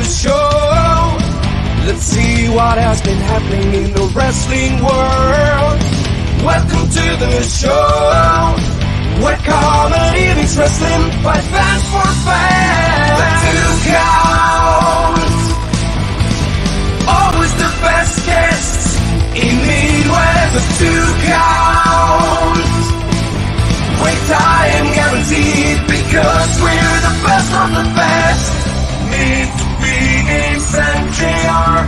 show. Let's see what has been happening in the wrestling world. Welcome to the show, where comedy meets wrestling by fans for fans. The Two Counts, always the best guests in Midwest. The Two Counts, wait time guaranteed because we're the best of the best. Meet Phoenix and JR,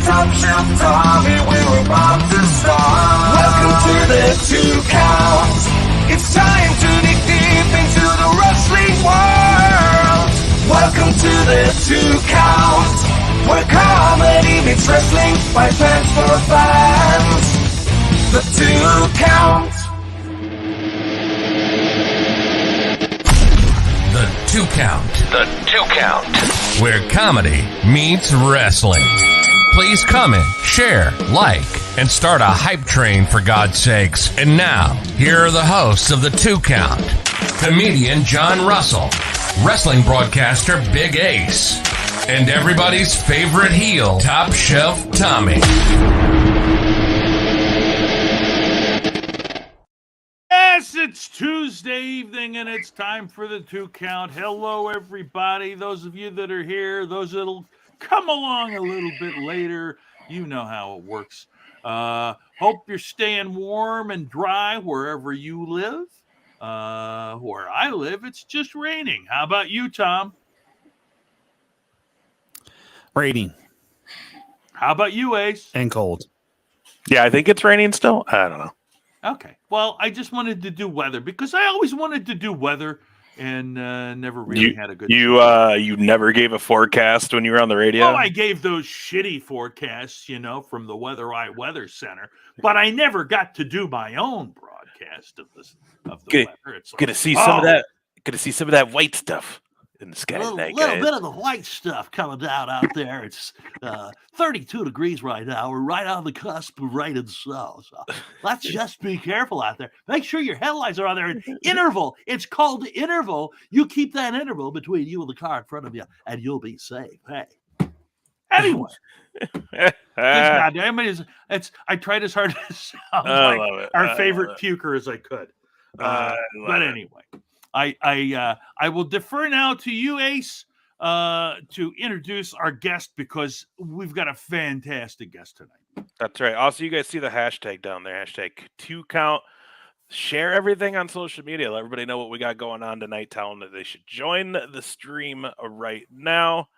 Top Shelf Tommy, we're about to start. Welcome to the Two Counts. It's time to dig deep into the wrestling world. Welcome to the Two Counts, where comedy meets wrestling by fans for fans. The Two Counts. The Two Count. The Two Count. Where comedy meets wrestling. Please comment, share, like, and start a hype train for God's sakes. And now, here are the hosts of The Two Count. Comedian John Russell, wrestling broadcaster Big Ace, and everybody's favorite heel, Top Shelf Tommy. Yes, it's Tuesday evening and it's time for The Two Count. Hello, everybody. Those of you that are here, those that'll come along a little bit later, you know how it works. Hope you're staying warm and dry wherever you live. Where I live, it's just raining. How about you, Tom? Raining. How about you, Ace? And cold. Yeah, I think it's raining still. I don't know. Okay. Well, I just wanted to do weather because I always wanted to do weather and never really had a good. You never gave a forecast when you were on the radio. Oh, I gave those shitty forecasts, from the Weather Center, but I never got to do my own broadcast of the weather. It's gonna see some of that. Gonna see some of that white stuff in the sky. A little bit of the white stuff coming down out there. It's 32 degrees right now. We're right on the cusp of rain and snow. So let's just be careful out there. Make sure your headlights are on there. Interval. It's called the interval. You keep that interval between you and the car in front of you, and you'll be safe. Hey. Anyway. I tried as hard to sound like our favorite puker as I could. But anyway. I will defer now to you, Ace, to introduce our guest because we've got a fantastic guest tonight. That's right. Also, you guys see the hashtag down there, hashtag 2Count. Share everything on social media. Let everybody know what we got going on tonight. Tell them that they should join the stream right now.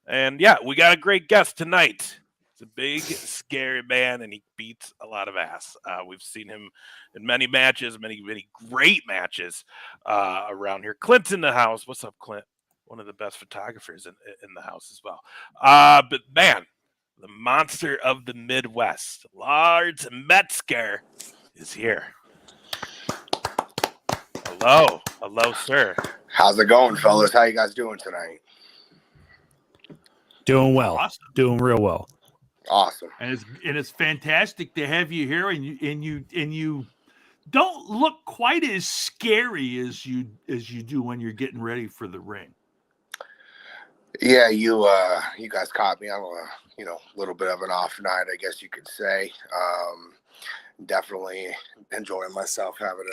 And yeah, we got a great guest tonight. He's a big, scary man, and he beats a lot of ass. We've seen him in many matches, many great matches around here. Clint's in the house. What's up, Clint? One of the best photographers in the house as well. But man, the monster of the Midwest, Lars Metzger, is here. Hello, sir. How's it going, fellas? How you guys doing tonight? Doing well. Awesome. Doing real well. Awesome. And it's fantastic to have you here, and you don't look quite as scary as you do when you're getting ready for the ring. Yeah, you guys caught me on a little bit of an off night, I guess you could say. Definitely enjoying myself, having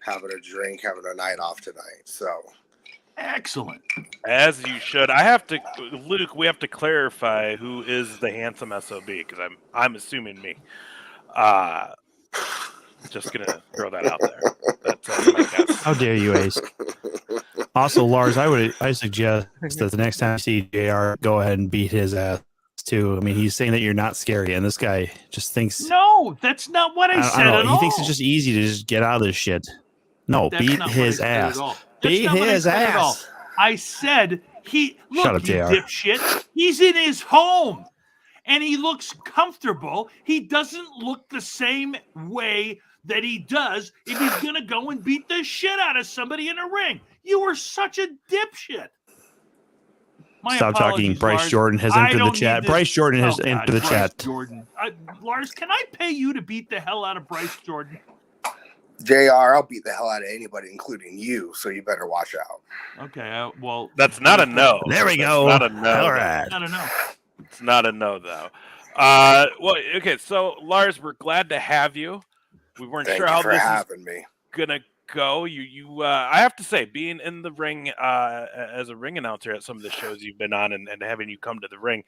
a drink, having a night off tonight. So excellent. As you should. Luke, we have to clarify who is the handsome SOB because I'm assuming me. Just gonna throw that out there. That's my guess. How dare you, Ace? Also, Lars, I suggest that the next time you see JR, go ahead and beat his ass too. I mean, he's saying that you're not scary, and this guy just thinks. No, that's not what I said at all. He thinks it's just easy to just get out of this shit. No, that's beat his ass. Beat his ass. I said look, Shut up, you JR. dipshit. He's in his home, and he looks comfortable. He doesn't look the same way that he does if he's gonna go and beat the shit out of somebody in a ring. You were such a dipshit. Stop talking. Bryce Lars. Jordan has entered the chat. Bryce Jordan has entered the chat. Jordan. Lars, can I pay you to beat the hell out of Bryce Jordan? JR, I'll beat the hell out of anybody, including you, so you better watch out. Okay, well, That's not a no. There we That's go. Not a no. All right. I don't know. It's not a no, though. Well, okay. So, Lars, we're glad to have you. We weren't Thank sure you how for this having is me. gonna go. I have to say, being in the ring as a ring announcer at some of the shows you've been on, and having you come to the ring,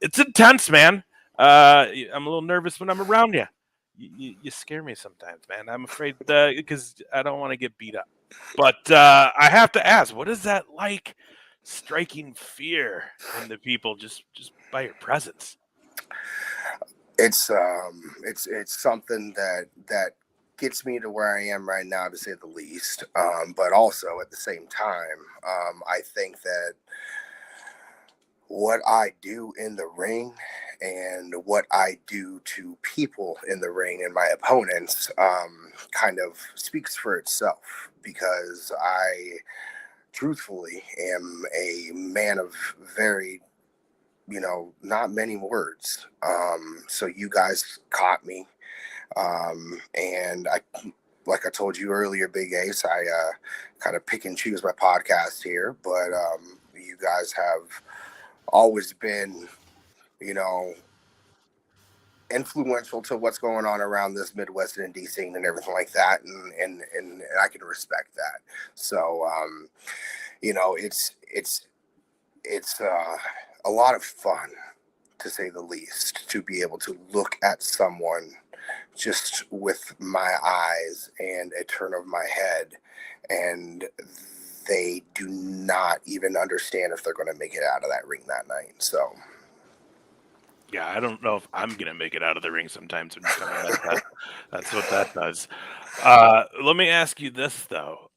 it's intense, man. I'm a little nervous when I'm around you. You scare me sometimes, man. I'm afraid because I don't want to get beat up. But I have to ask, what is that like, striking fear into people just by your presence? It's something that gets me to where I am right now, to say the least. But also at the same time, I think that what I do in the ring and what I do to people in the ring and my opponents kind of speaks for itself, because I truthfully am a man of very, not many words. So you guys caught me. And like I told you earlier, Big Ace, I kind of pick and choose my podcast here, but you guys have always been, influential to what's going on around this Midwest and indie scene and everything like that. And I can respect that. So, it's a lot of fun, to say the least, to be able to look at someone just with my eyes and a turn of my head, and they do not even understand if they're going to make it out of that ring that night. So, yeah, I don't know if I'm gonna make it out of the ring sometimes when you come in like that. That's what that does. Let me ask you this though.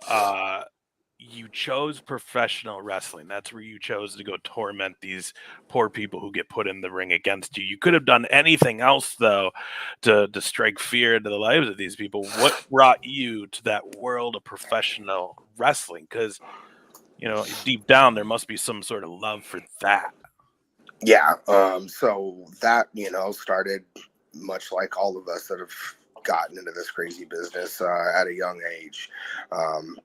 You chose professional wrestling. That's where you chose to go torment these poor people who get put in the ring against you. You could have done anything else though to strike fear into the lives of these people. What brought you to that world of professional wrestling? Because deep down there must be some sort of love for that. yeah. So that, started much like all of us that have gotten into this crazy business at a young age.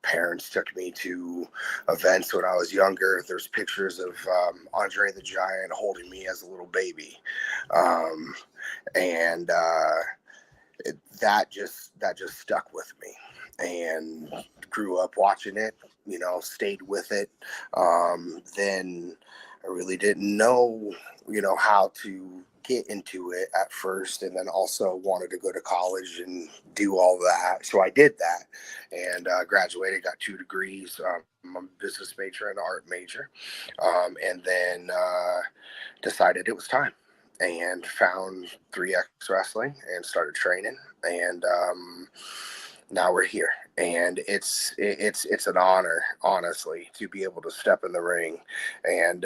Parents took me to events when I was younger. There's pictures of Andre the Giant holding me as a little baby. That just stuck with me, and grew up watching it, stayed with it. Then I really didn't know, how to get into it at first, and then also wanted to go to college and do all that. So I did that, and graduated, got 2 degrees. I'm a business major and art major, and then decided it was time, and found 3X Wrestling and started training, and now we're here. And it's an honor, honestly, to be able to step in the ring and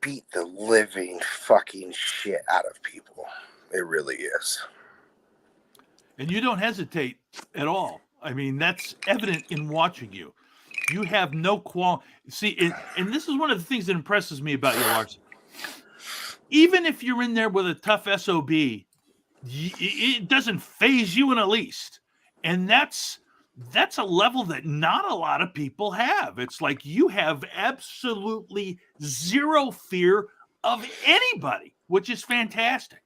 beat the living fucking shit out of people. It really is. And you don't hesitate at all. I mean, that's evident in watching you. You have no qualm. See, and this is one of the things that impresses me about you, Lars. Even if you're in there with a tough SOB, it doesn't faze you in the least. And that's a level that not a lot of people have. It's like you have absolutely zero fear of anybody, which is fantastic.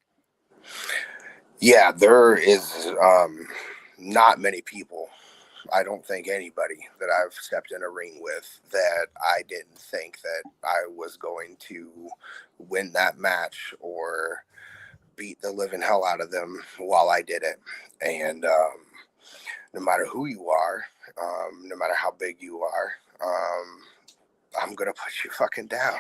Yeah, there is not many people, I don't think anybody that I've stepped in a ring with, that I didn't think that I was going to win that match or beat the living hell out of them while I did it. And no matter who you are, no matter how big you are, I'm going to put you fucking down.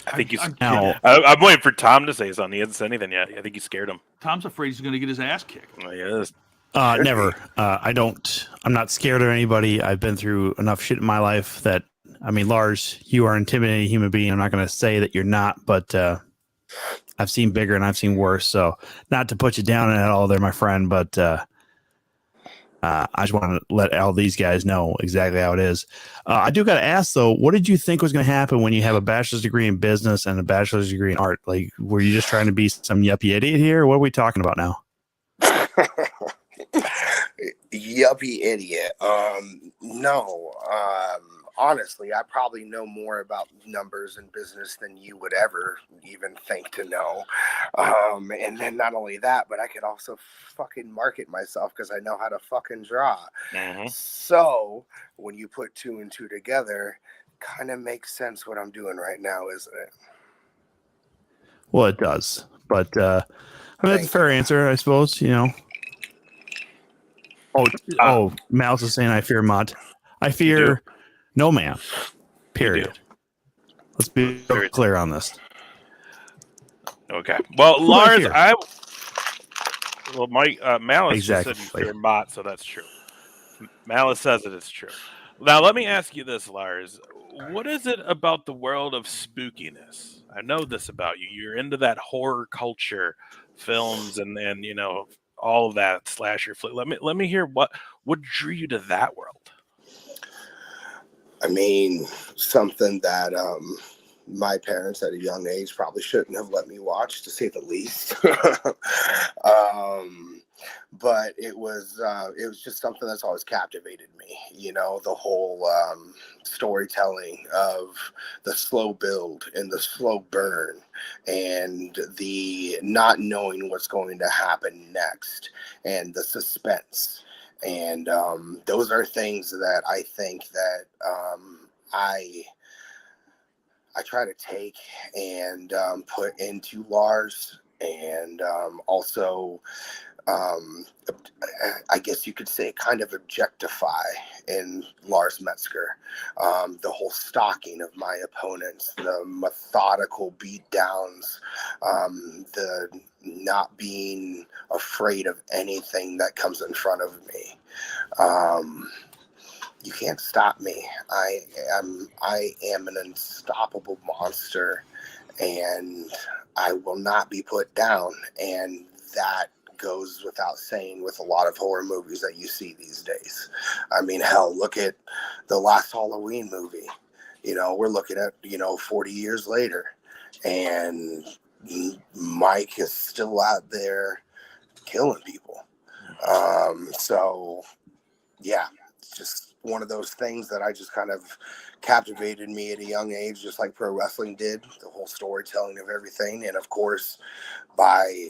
I think I'm waiting for Tom to say something. He hasn't said anything yet. I think he scared him. Tom's afraid he's going to get his ass kicked. Oh, he is. Never. I'm not scared of anybody. I've been through enough shit in my life that, Lars, you are an intimidating human being. I'm not going to say that you're not, but I've seen bigger and I've seen worse. So not to put you down at all there, my friend, but I just want to let all these guys know exactly how it is. I do got to ask though, what did you think was going to happen when you have a bachelor's degree in business and a bachelor's degree in art? Like, were you just trying to be some yuppie idiot here? Or what are we talking about now? Yuppie idiot. No. Honestly, I probably know more about numbers and business than you would ever even think to know. And then not only that, but I could also fucking market myself because I know how to fucking draw. Mm-hmm. So when you put two and two together, kind of makes sense what I'm doing right now, isn't it? Well, it does, but I mean, that's a fair answer, I suppose. You know. Oh, Mouse is saying I fear Mutt. I fear no man. Period. Let's be clear on this. Okay. Well, Who do I Lars, fear? Mike Malice Exactly. just said you fear Mott, so that's true. Malice says it is true. Now, let me ask you this, Lars. What is it about the world of spookiness? I know this about you. You're into that horror culture, films, and you know all of that slasher flick. Let me hear what drew you to that world. I mean, something that my parents at a young age probably shouldn't have let me watch, to say the least. But it was just something that's always captivated me. You know, the whole storytelling of the slow build and the slow burn and the not knowing what's going to happen next and the suspense. And those are things that I think that I try to take and put into Lars, and also I guess you could say kind of objectify in Lars Metzger. The whole stalking of my opponents, the methodical beatdowns, the not being afraid of anything that comes in front of me. You can't stop me. I am an unstoppable monster, and I will not be put down. And that goes without saying with a lot of horror movies that you see these days. I mean, hell, look at the last Halloween movie. You know, we're looking at, 40 years later, and Mike is still out there killing people. So yeah, it's just one of those things that I just kind of captivated me at a young age, just like pro wrestling did, the whole storytelling of everything. And of course, by,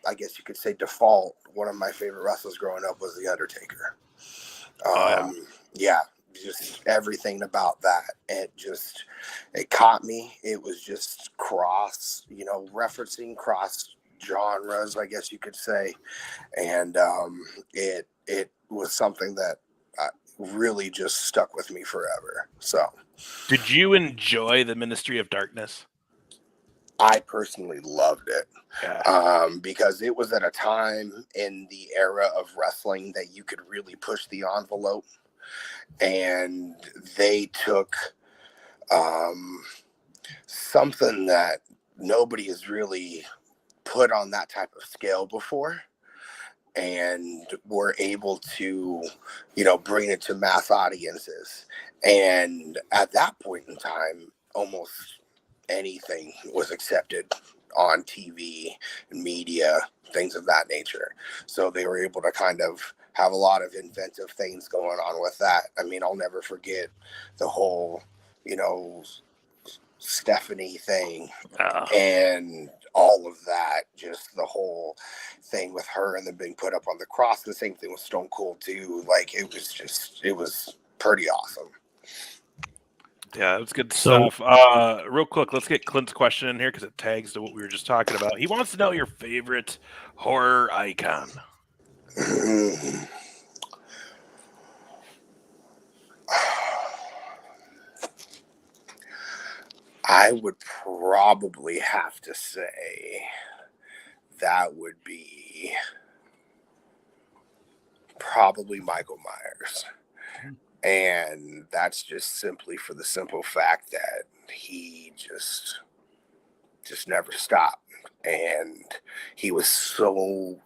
I guess you could say default, one of my favorite wrestlers growing up was The Undertaker. Yeah, just everything about that. It caught me. It was just referencing cross genres, I guess you could say. And it was something that really just stuck with me forever. So, did you enjoy the Ministry of Darkness? I personally loved it. Because it was at a time in the era of wrestling that you could really push the envelope, and they took something that nobody has really put on that type of scale before, and were able to, bring it to mass audiences. And at that point in time, almost anything was accepted on TV, media, things of that nature. So they were able to kind of have a lot of inventive things going on with that. I mean, I'll never forget the whole, Stephanie thing and all of that, just the whole thing with her and then being put up on the cross. The same thing with Stone Cold too. Like, it was pretty awesome. Yeah, it was good stuff. Real quick, let's get Clint's question in here because it tags to what we were just talking about. He wants to know your favorite horror icon. I would probably have to say that would be probably Michael Myers. And that's just simply for the simple fact that he just never stopped. and he was so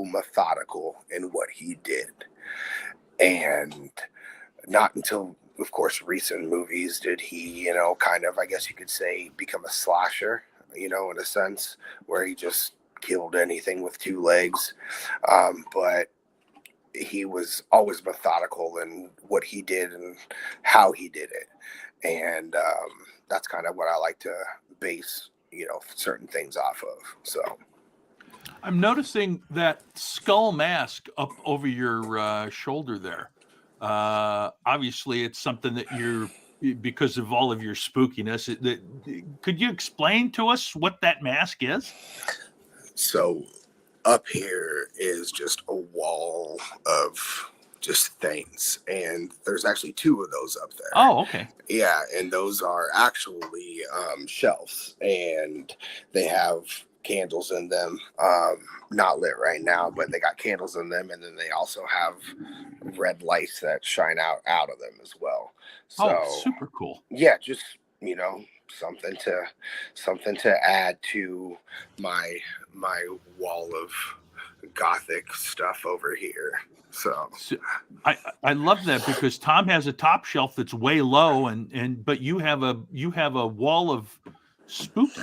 methodical in what he did. And not until, of course, recent movies did he, kind of, I guess you could say, become a slasher, in a sense, where he just killed anything with two legs. But he was always methodical in what he did and how he did it. And that's kind of what I like to base, certain things off of. So I'm noticing that skull mask up over your shoulder there. Obviously, it's something that you're, because of all of your spookiness. Could you explain to us what that mask is? So up here is just a wall of just things, and there's actually two of those up there. Oh, okay. Yeah, and those are actually shelves, and they have candles in them, not lit right now, but they got candles in them, and then they also have red lights that shine out of them as well. So super cool. Yeah, just something to add to my wall of gothic stuff over here. So I love that, because Tom has a top shelf that's way low, but you have a wall of spooky.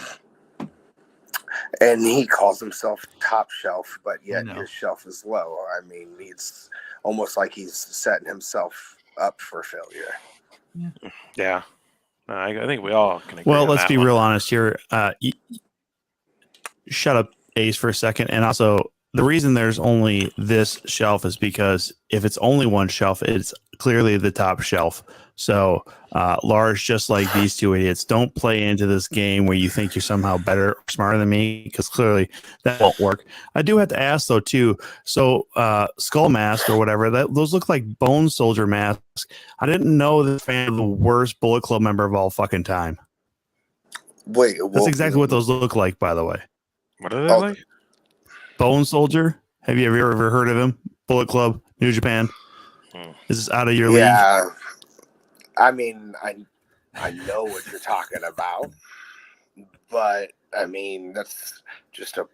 And he calls himself top shelf, but yet No. his shelf is low. I mean, it's almost like he's setting himself up for failure. Yeah. I think we all can agree Well, on let's that be one. real honest here. Shut up, Ace, for a second. And also, the reason there's only this shelf is because if it's only one shelf, it's clearly the top shelf. So, Lars, just like these two idiots, don't play into this game where you think you're somehow better or smarter than me, because clearly that won't work. I do have to ask, though, too. So, skull mask or whatever, those look like bone soldier masks. I didn't know this fan of the worst Bullet Club member of all fucking time. Wait, That's exactly what those look like, by the way. What are they like? Bone Soldier. Have you ever heard of him? Bullet Club, New Japan. Is this out of your league? Yeah, I mean, I know what you're talking about, but I mean, that's just a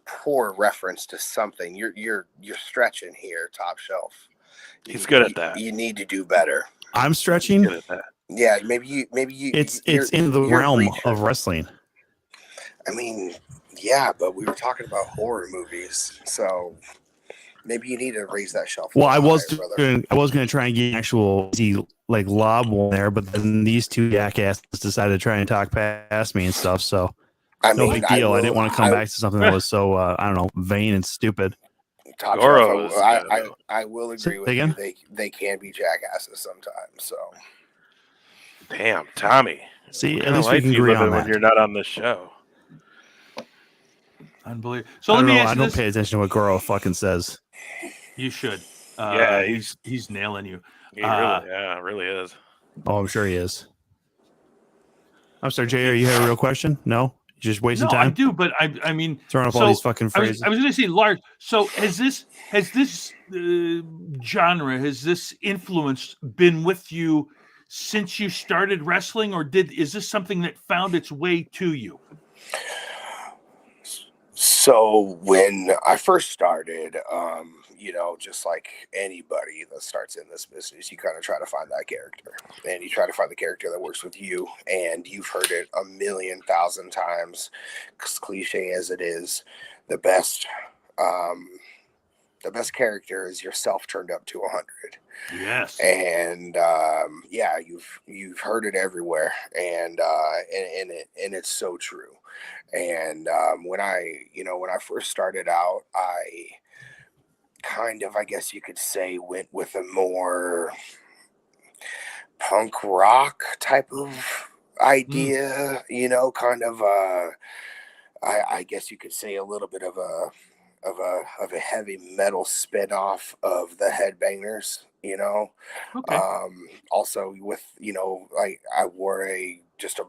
poor reference to something. You're stretching here, top shelf. He's good at that. You need to do better. I'm stretching. He's good at that. Yeah, maybe you. It's in the realm reaching. of wrestling. I mean, yeah, but we were talking about horror movies, so maybe you need to raise that shelf. Well, I was brother. going to try and get an actual easy lob one there, but then these two jackasses decided to try and talk past me and stuff. So no big deal. I didn't want to come back to something that was so I don't know, vain and stupid. Top Goro shelf, is I will agree with again? you. They can be jackasses sometimes. So Damn, Tommy. See, What at kind of least we life can you agree live on in when that. you're not on the show. Unbelievable. So I let don't me know. ask I you don't this. pay attention to what Goro fucking says. You should. Yeah, he's nailing you. He really is. Oh, I'm sure he is. I'm sorry, Jay. You have a real question? No, you just wasting No, I time do, but I mean, throwing up all these fucking phrases. I was going to say, Lars. So has this genre, has this influence been with you since you started wrestling, or is this something that found its way to you? So when I first started, just like anybody that starts in this business, you kind of try to find that character, and you try to find the character that works with you. And you've heard it 1,000,000 times, as cliche as it is. The best character is yourself turned up to 100. Yes. And you've heard it everywhere, and it's so true. And when I first started out, I kind of, I guess you could say, went with a more punk rock type of idea, kind of I guess you could say a little bit of a heavy metal spin-off of the Headbangers, Okay. Also with, I wore just a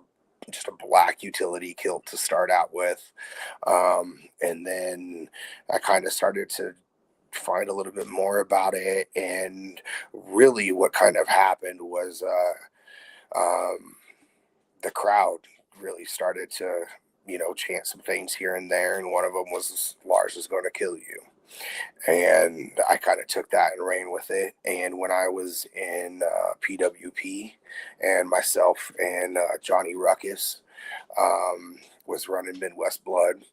black utility kilt to start out with. And then I kind of started to find a little bit more about it. And really what kind of happened was the crowd really started to, chant some things here and there. And one of them was Lars is going to kill you. And I kind of took that and ran with it. And when I was in PWP, and myself and Johnny Ruckus was running Midwest Blood,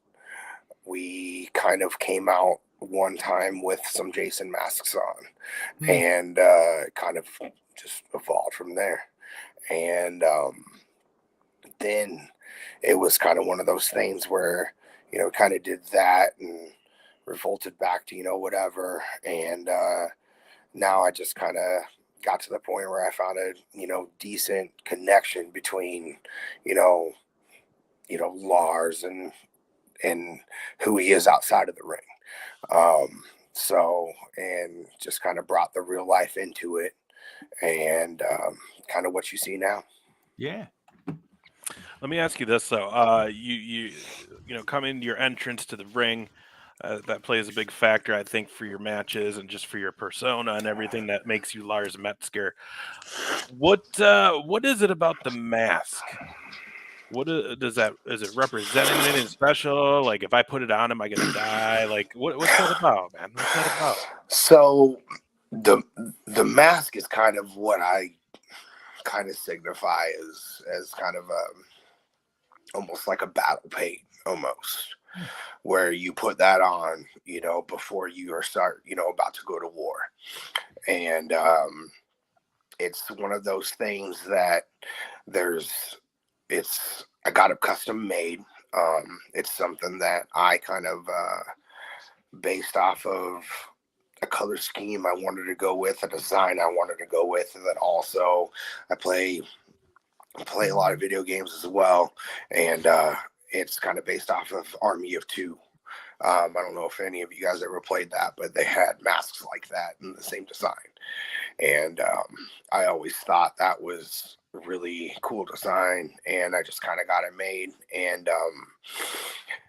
we kind of came out one time with some Jason masks on, and kind of just evolved from there. And then it was kind of one of those things where, kind of did that and revolted back to, whatever. And now I just kind of got to the point where I found a, decent connection between, Lars and who he is outside of the ring. And just kind of brought the real life into it, and kind of what you see now. Yeah. Let me ask you this though. You come into your entrance to the ring. That plays a big factor, I think, for your matches and just for your persona and everything that makes you Lars Metzger. What is it about the mask? What is it representing anything special? Like, if I put it on, am I gonna die? Like, what's that about, man? What's that about? So the mask is kind of what I kind of signify as kind of almost like a battle paint, almost, where you put that on, before you are about to go to war. And it's one of those things that I got it custom made. It's something that I kind of based off of a color scheme I wanted to go with, a design I wanted to go with, and then also I play a lot of video games as well, and it's kind of based off of Army of Two. I don't know if any of you guys ever played that, but they had masks like that in the same design, and I always thought that was a really cool design, and I just kind of got it made. And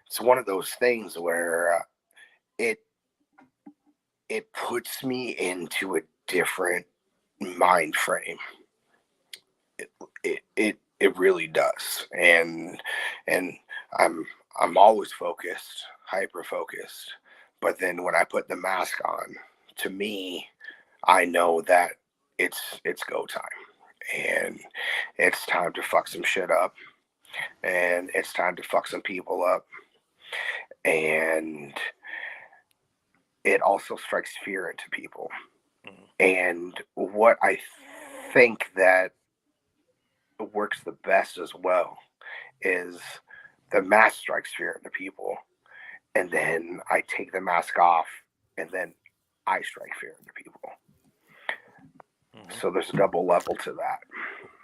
it's one of those things where it puts me into a different mind frame. It really does. And I'm always focused, hyper focused. But then when I put the mask on, to me, I know that it's go time. And it's time to fuck some shit up. And it's time to fuck some people up. And it also strikes fear into people. And what I think that works the best as well is the mask strikes fear into people, and then I take the mask off, and then I strike fear into people. So there's a double level to that.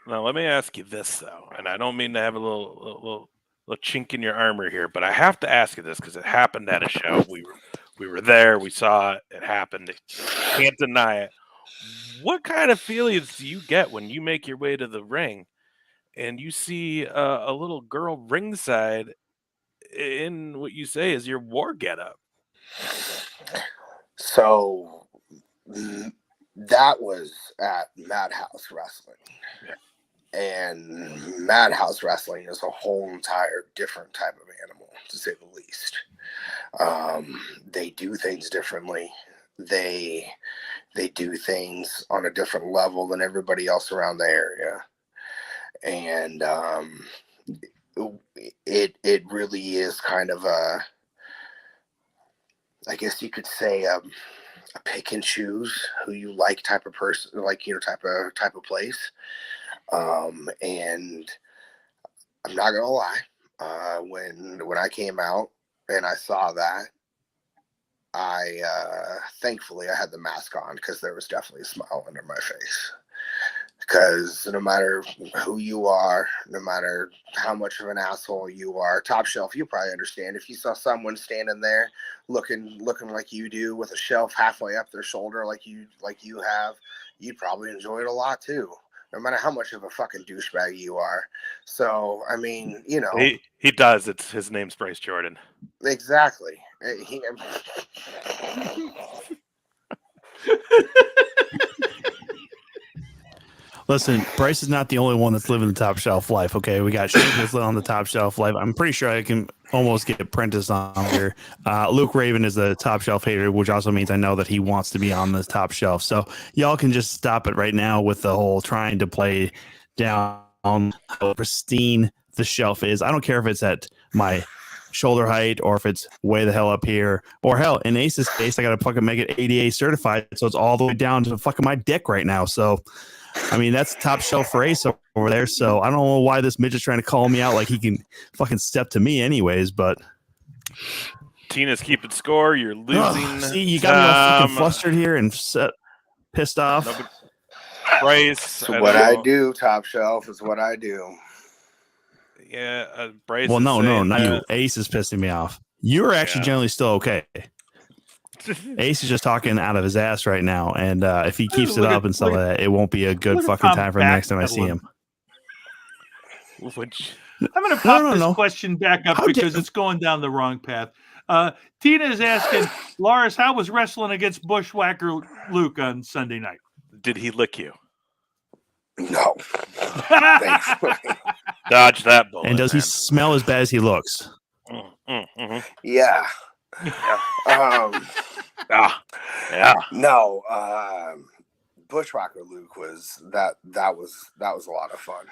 Now let me ask you this though, and I don't mean to have a little chink in your armor here, but I have to ask you this because it happened at a show. We were there, we saw it, it happened. Can't deny it. What kind of feelings do you get when you make your way to the ring and you see a little girl ringside in what you say is your war getup? So that was at Madhouse Wrestling. Yeah. And Madhouse Wrestling is a whole entire different type of animal, to say the least. They do things differently. They do things on a different level than everybody else around the area. And it really is kind of a, I guess you could say, a pick and choose who you like type of person, like, type of place. And I'm not gonna lie, when I came out and I saw that, I thankfully I had the mask on, because there was definitely a smile under my face. Because no matter who you are, no matter how much of an asshole you are, Top Shelf, you probably understand. If you saw someone standing there looking like you do, with a shelf halfway up their shoulder like you have, you'd probably enjoy it a lot too, no matter how much of a fucking douchebag you are. So, I mean, He does. His name's Bryce Jordan. Exactly. Listen, Bryce is not the only one that's living the top shelf life. Okay, we got Shane that's on the top shelf life. I'm pretty sure I can almost get Prentice on here. Luke Raven is the top shelf hater, which also means I know that he wants to be on the top shelf. So y'all can just stop it right now with the whole trying to play down how pristine the shelf is. I don't care if it's at my shoulder height or if it's way the hell up here, or hell, in Ace's case, I gotta fucking make it ADA certified, so it's all the way down to fucking my dick right now. So I mean, that's top shelf for Ace over there. So I don't know why this midget's trying to call me out like he can fucking step to me anyways, but Tina's keeping score. You're losing. see, you got me all fucking flustered here and pissed off. No, Bryce. So what I do, top shelf, is what I do. Yeah, Bryce. Well, no, not that... you. Ace is pissing me off. You're actually generally still okay. Ace is just talking out of his ass right now, and if he keeps it up and stuff like that, it won't be a good fucking time for the next time I see him. I'm going to pop this question back up because it's going down the wrong path. Tina is asking, Lars, how was wrestling against Bushwhacker Luke on Sunday night? Did he lick you? No. Dodge that bullet. And does he smell as bad as he looks? Yeah. Yeah. No, Bushwhacker Luke was that was a lot of fun.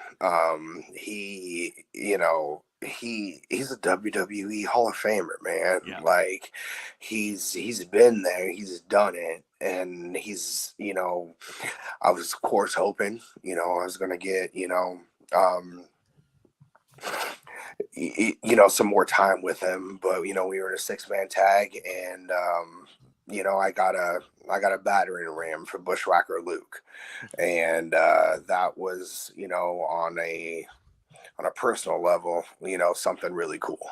He's a WWE Hall of Famer, man. Yeah. Like he's been there, he's done it, and he's, I was of course hoping, I was gonna get, some more time with him, but we were in a 6-man tag, and I got a battering ram for Bushwhacker Luke, and that was on a personal level, something really cool,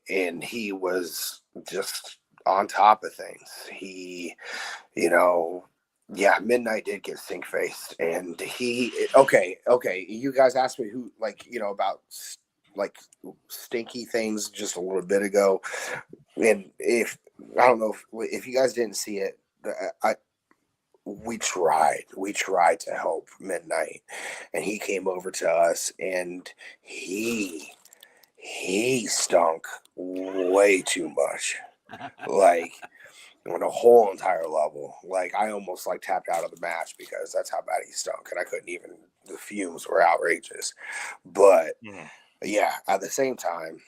and he was just on top of things. He, Midnight did get stink faced, and okay. You guys asked me who, about like stinky things just a little bit ago, and I don't know if you guys didn't see it, we tried to help Midnight, and he came over to us, and he stunk way too much, like on a whole entire level. Like I almost tapped out of the match because that's how bad he stunk, and I couldn't even. The fumes were outrageous, but yeah, at the same time,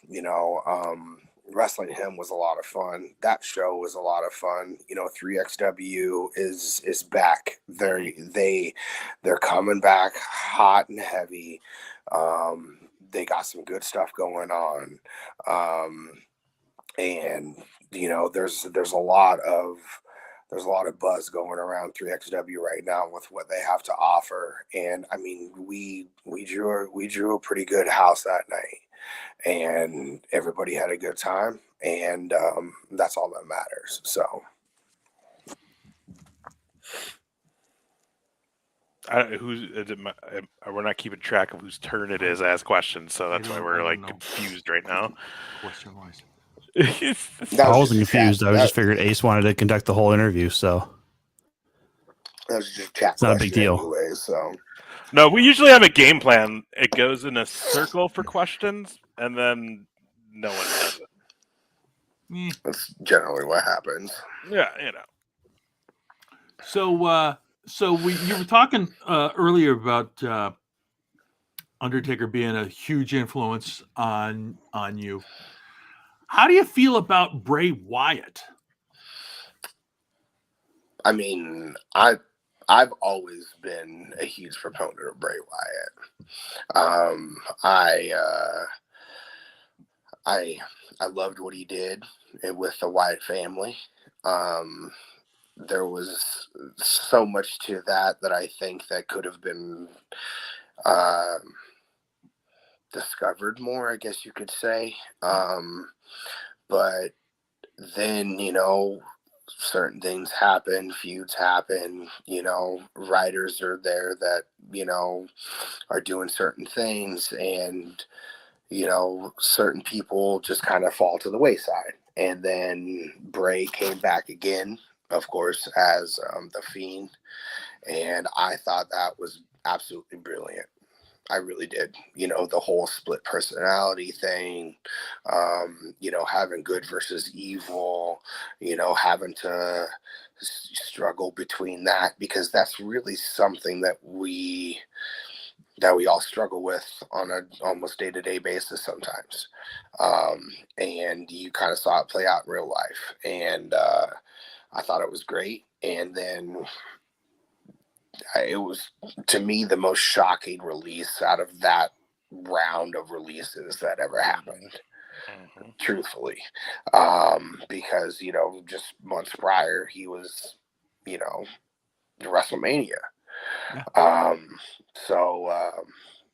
wrestling him was a lot of fun. That show was a lot of fun. 3XW is back. They're coming back hot and heavy. They got some good stuff going on, and there's a lot of buzz going around 3XW right now with what they have to offer. And I mean, we drew a pretty good house that night, and everybody had a good time, and that's all that matters. So we're not keeping track of whose turn it is. Ask questions, so that's why we're confused right now. What's your voice? I wasn't confused. I was just figured Ace wanted to conduct the whole interview, so that was just chat. It's not a big deal. Anyway, so no, we usually have a game plan. It goes in a circle for questions, and then no one does it. That's generally what happens. Yeah, So, you were talking earlier about Undertaker being a huge influence on you. How do you feel about Bray Wyatt? I mean, I've always been a huge proponent of Bray Wyatt. I loved what he did with the Wyatt family. There was so much to that I think that could have been discovered more, I guess you could say. But then, certain things happen, feuds happen, writers are there that, are doing certain things, and, certain people just kind of fall to the wayside. And then Bray came back again, of course, as the Fiend. And I thought that was absolutely brilliant. I really did. You know, the whole split personality thing, you know, having good versus evil, you know, having to struggle between that, because that's really something that we all struggle with on a almost day-to-day basis sometimes. And you kind of saw it play out in real life. And I thought it was great. And then it was, to me, the most shocking release out of that round of releases that ever happened, truthfully. Because, you know, just months prior, he was, you know, WrestleMania.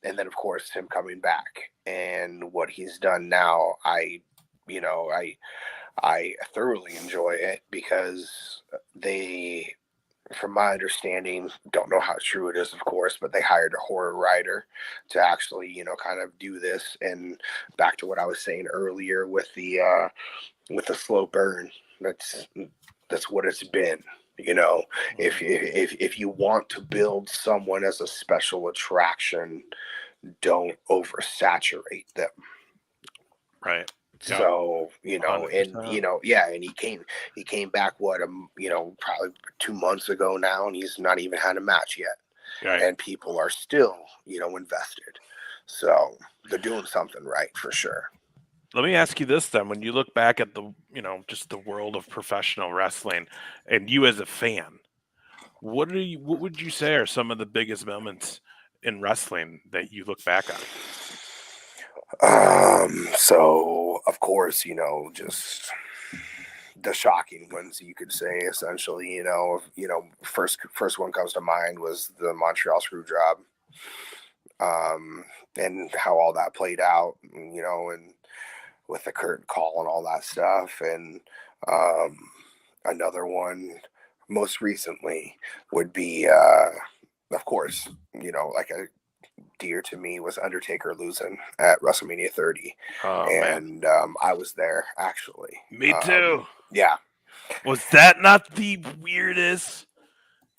And then, of course, him coming back and what he's done now, I thoroughly enjoy it, because they, from my understanding, don't know how true it is, of course, but they hired a horror writer to actually, you know, kind of do this. And back to what I was saying earlier with the slow burn, that's what it's been. You know, if you want to build someone as a special attraction, don't oversaturate them. Right. So, you know, 100%. and, you know, yeah, and he came back, you know, probably 2 months ago now, and he's not even had a match yet. Right. And people are still, you know, invested. So they're doing something right for sure. Let me ask you this then: when you look back at the, you know, just the world of professional wrestling, and you as a fan, what would you say are some of the biggest moments in wrestling that you look back on? So of course, you know, just the shocking ones, you could say, essentially, you know, first one comes to mind was the Montreal screw job, and how all that played out, you know, and with the curtain call and all that stuff. And another one most recently would be, of course, you know, like a dear to me was Undertaker losing at WrestleMania 30. And I was there, actually. Me too. Yeah. Was that not the weirdest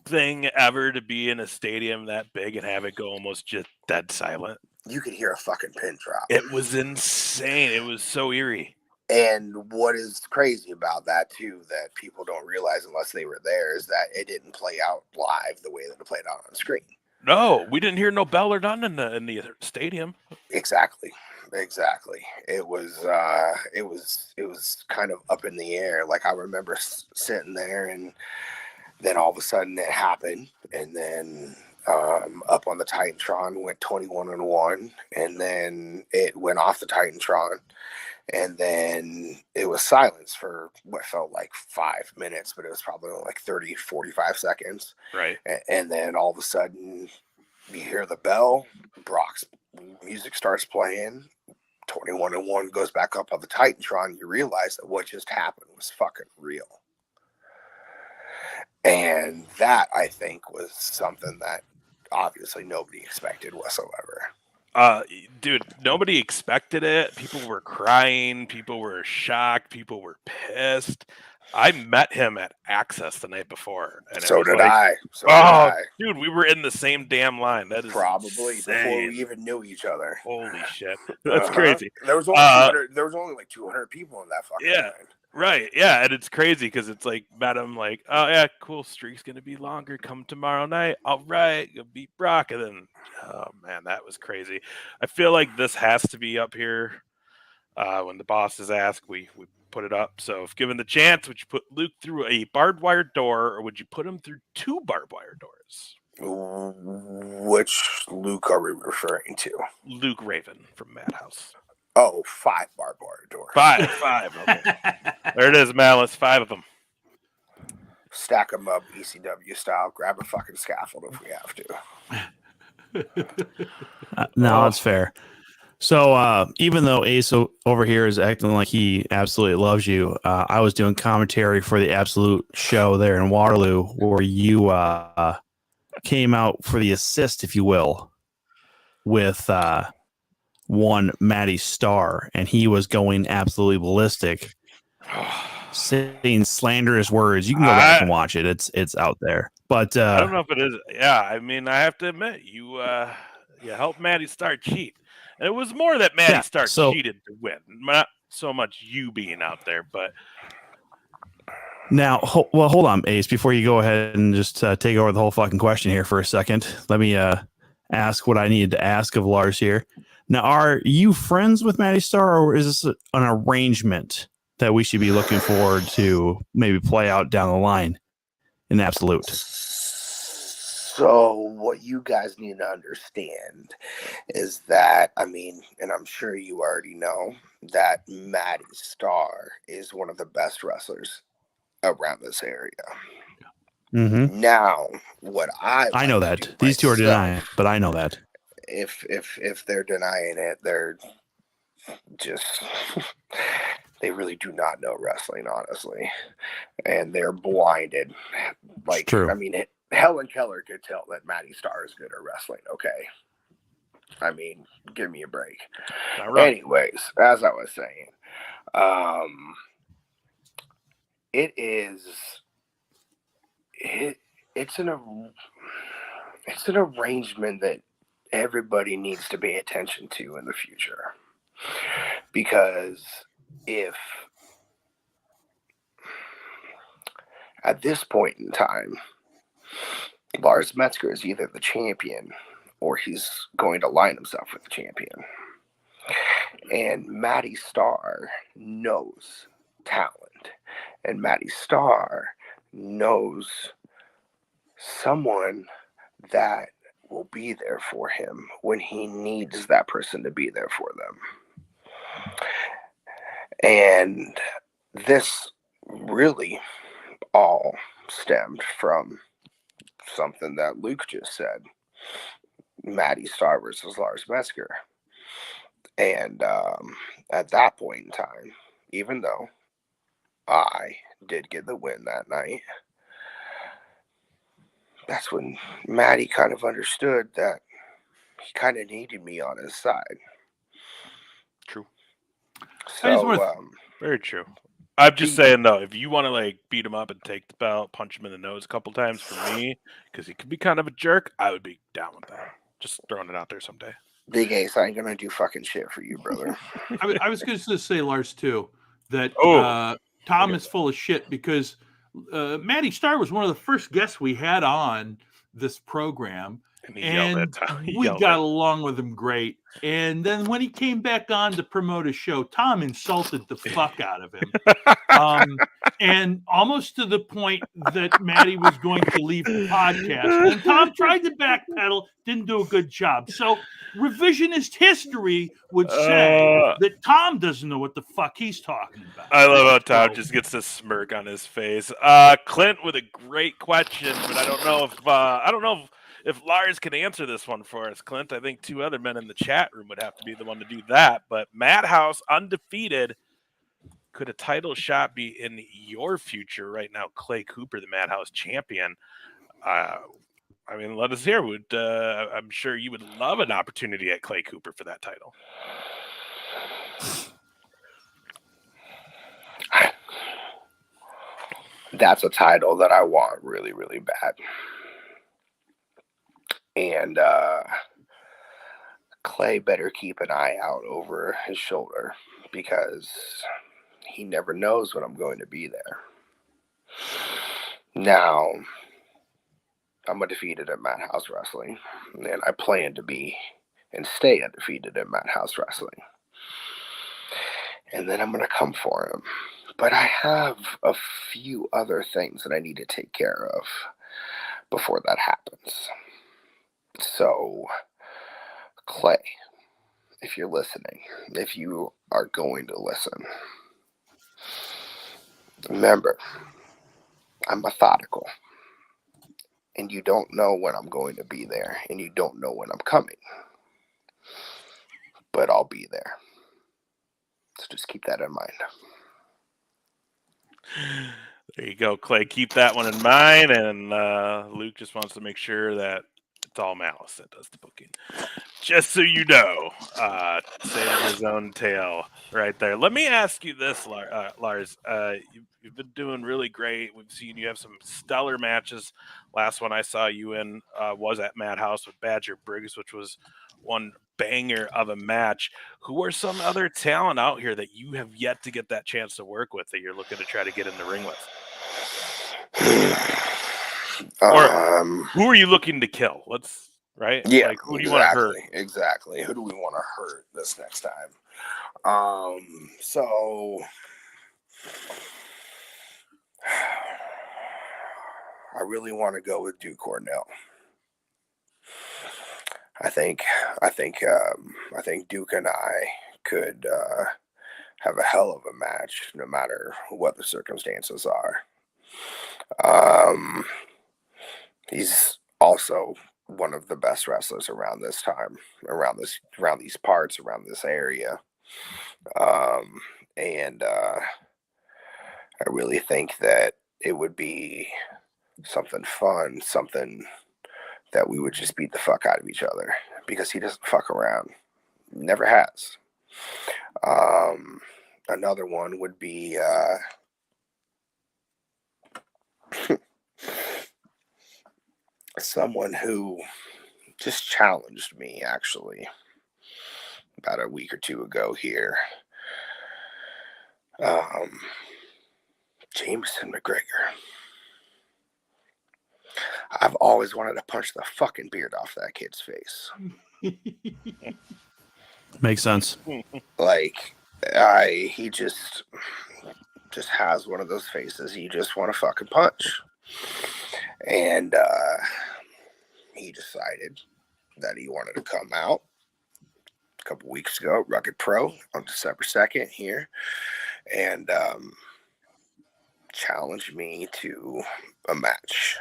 thing ever, to be in a stadium that big and have it go almost just dead silent? You could hear a fucking pin drop. It was insane. It was so eerie. And what is crazy about that, too, that people don't realize unless they were there, is that it didn't play out live the way that it played out on screen. No, we didn't hear no bell or none in the stadium. Exactly. It was kind of up in the air. Like, I remember sitting there, and then all of a sudden it happened, and then up on the Titantron went 21-1, and then it went off the Titantron, and then it was silence for what felt like 5 minutes, but it was probably like 30-45 seconds. Right. And then all of a sudden you hear the bell, Brock's music starts playing, 21-1 goes back up on the Titantron. You realize that what just happened was fucking real. And that, I think, was something that obviously nobody expected whatsoever. Dude, nobody expected it. People were crying. People were shocked. People were pissed. I met him at Access the night before. And So did I. Dude, we were in the same damn line. That is probably insane. Before we even knew each other. Holy shit. That's crazy. There was only like 200 people in that fucking line. Right, yeah, and it's crazy because it's like, met him like, oh yeah, cool, streak's gonna be longer. Come tomorrow night. All right, you'll beat Brock, and then, oh man, that was crazy. I feel like this has to be up here. When the bosses ask, we put it up. So, if given the chance, would you put Luke through a barbed wire door, or would you put him through 2 barbed wire doors? Which Luke are we referring to? Luke Raven from Madhouse. Oh, 5 barbed wire doors. 5. Okay. There it is, Malice. 5 of them. Stack them up, ECW style. Grab a fucking scaffold if we have to. No, that's fair. So even though Ace over here is acting like he absolutely loves you, I was doing commentary for the Absolute show there in Waterloo, where you came out for the assist, if you will, with one Matty Starr, and he was going absolutely ballistic. saying slanderous words. You can go back and watch it. It's out there. But I don't know if it is. Yeah, I mean, I have to admit, you helped Matty Star cheat. And it was more that Matty Star cheated to win, not so much you being out there. But now, hold on, Ace. Before you go ahead and just take over the whole fucking question here for a second, let me ask what I needed to ask of Lars here. Now, are you friends with Matty Star, or is this an arrangement that we should be looking forward to maybe play out down the line in Absolute? So what you guys need to understand is that, I mean, and I'm sure you already know, that Matty Star is one of the best wrestlers around this area. Mm-hmm. Now, what I know that these two are denying it, but I know that if they're denying it, they're just they really do not know wrestling, honestly, and they're blinded. Like, true. I mean, Helen Keller could tell that Matty Star is good at wrestling. Okay, I mean, give me a break. Anyways, as I was saying, it's an arrangement that everybody needs to pay attention to in the future, because if at this point in time Lars Metzger is either the champion or he's going to line himself with the champion, and Matty Star knows talent, and Matty Star knows someone that will be there for him when he needs that person to be there for them. And this really all stemmed from something that Luke just said: Matty Star versus Lars Metzger. And at that point in time, even though I did get the win that night, that's when Matty kind of understood that he kind of needed me on his side. True. So, very true. I'm just saying, though, if you want to like beat him up and take the belt, punch him in the nose a couple times for me, because he could be kind of a jerk, I would be down with that. Just throwing it out there someday. Big Ace, I ain't gonna do fucking shit for you, brother. I was going to say, Lars, too, that Tom is full of shit, because Matty Star was one of the first guests we had on this program, and we got along with him great. And then when he came back on to promote a show, Tom insulted the fuck out of him, and almost to the point that Matty was going to leave the podcast. And Tom tried to backpedal, didn't do a good job. So revisionist history would say that Tom doesn't know what the fuck he's talking about. I love how Tom just gets this smirk on his face. Clint with a great question, but I don't know if Lars can answer this one for us, Clint. I think two other men in the chat room would have to be the one to do that. But Madhouse undefeated. Could a title shot be in your future right now? Clay Cooper, the Madhouse champion. I mean, let us hear. I'm sure you would love an opportunity at Clay Cooper for that title. That's a title that I want really, really bad. And Clay better keep an eye out over his shoulder, because he never knows when I'm going to be there. Now, I'm undefeated at Madhouse Wrestling, and I plan to be and stay undefeated at Madhouse Wrestling. And then I'm going to come for him. But I have a few other things that I need to take care of before that happens. So, Clay, if you're listening, if you are going to listen, remember, I'm methodical, and you don't know when I'm going to be there, and you don't know when I'm coming, but I'll be there. So just keep that in mind. There you go, Clay. Keep that one in mind, and Luke just wants to make sure that it's all Malice that does the booking. Just so you know, saving his own tail right there. Let me ask you this, Lars. You've been doing really great. We've seen you have some stellar matches. Last one I saw you in was at Madhouse with Badger Briggs, which was one banger of a match. Who are some other talent out here that you have yet to get that chance to work with that you're looking to try to get in the ring with? Or who are you looking to kill? Right? Yeah, like, who do you want to hurt? Exactly. Who do we want to hurt this next time? So I really want to go with Duke Cornell. I think Duke and I could have a hell of a match, no matter what the circumstances are. He's also one of the best wrestlers around this time, around these parts, around this area. And I really think that it would be something fun, something that we would just beat the fuck out of each other, because he doesn't fuck around. Never has. Another one would be someone who just challenged me, actually, about a week or two ago here. Jameson McGregor. I've always wanted to punch the fucking beard off that kid's face. Makes sense. Like, he just has one of those faces you just want to fucking punch. And he decided that he wanted to come out a couple weeks ago, Rugged Pro, on December 2nd here, and challenged me to a match.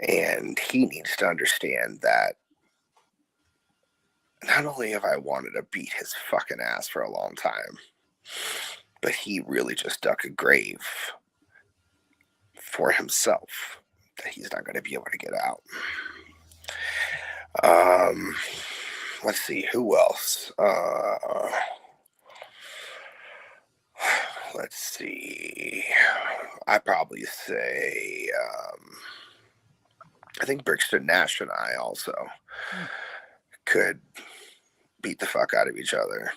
And he needs to understand that not only have I wanted to beat his fucking ass for a long time, but he really just dug a grave for himself that he's not going to be able to get out. Let's see, who else? Let's see. I'd probably say, I think Brixton Nash and I also could beat the fuck out of each other.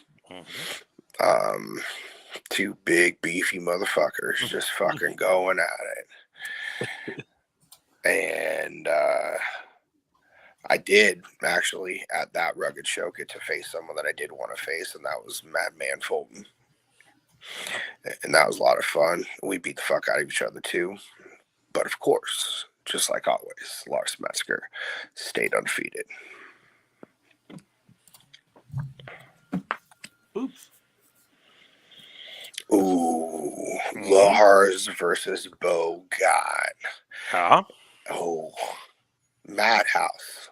Two big, beefy motherfuckers just fucking going at it. And I did actually at that Rugged show get to face someone that I did want to face, and that was Madman Fulton. And that was a lot of fun. We beat the fuck out of each other too. But of course, just like always, Lars Metzger stayed undefeated. Oops. Ooh, Lars versus Bo God. Huh? Oh, Madhouse.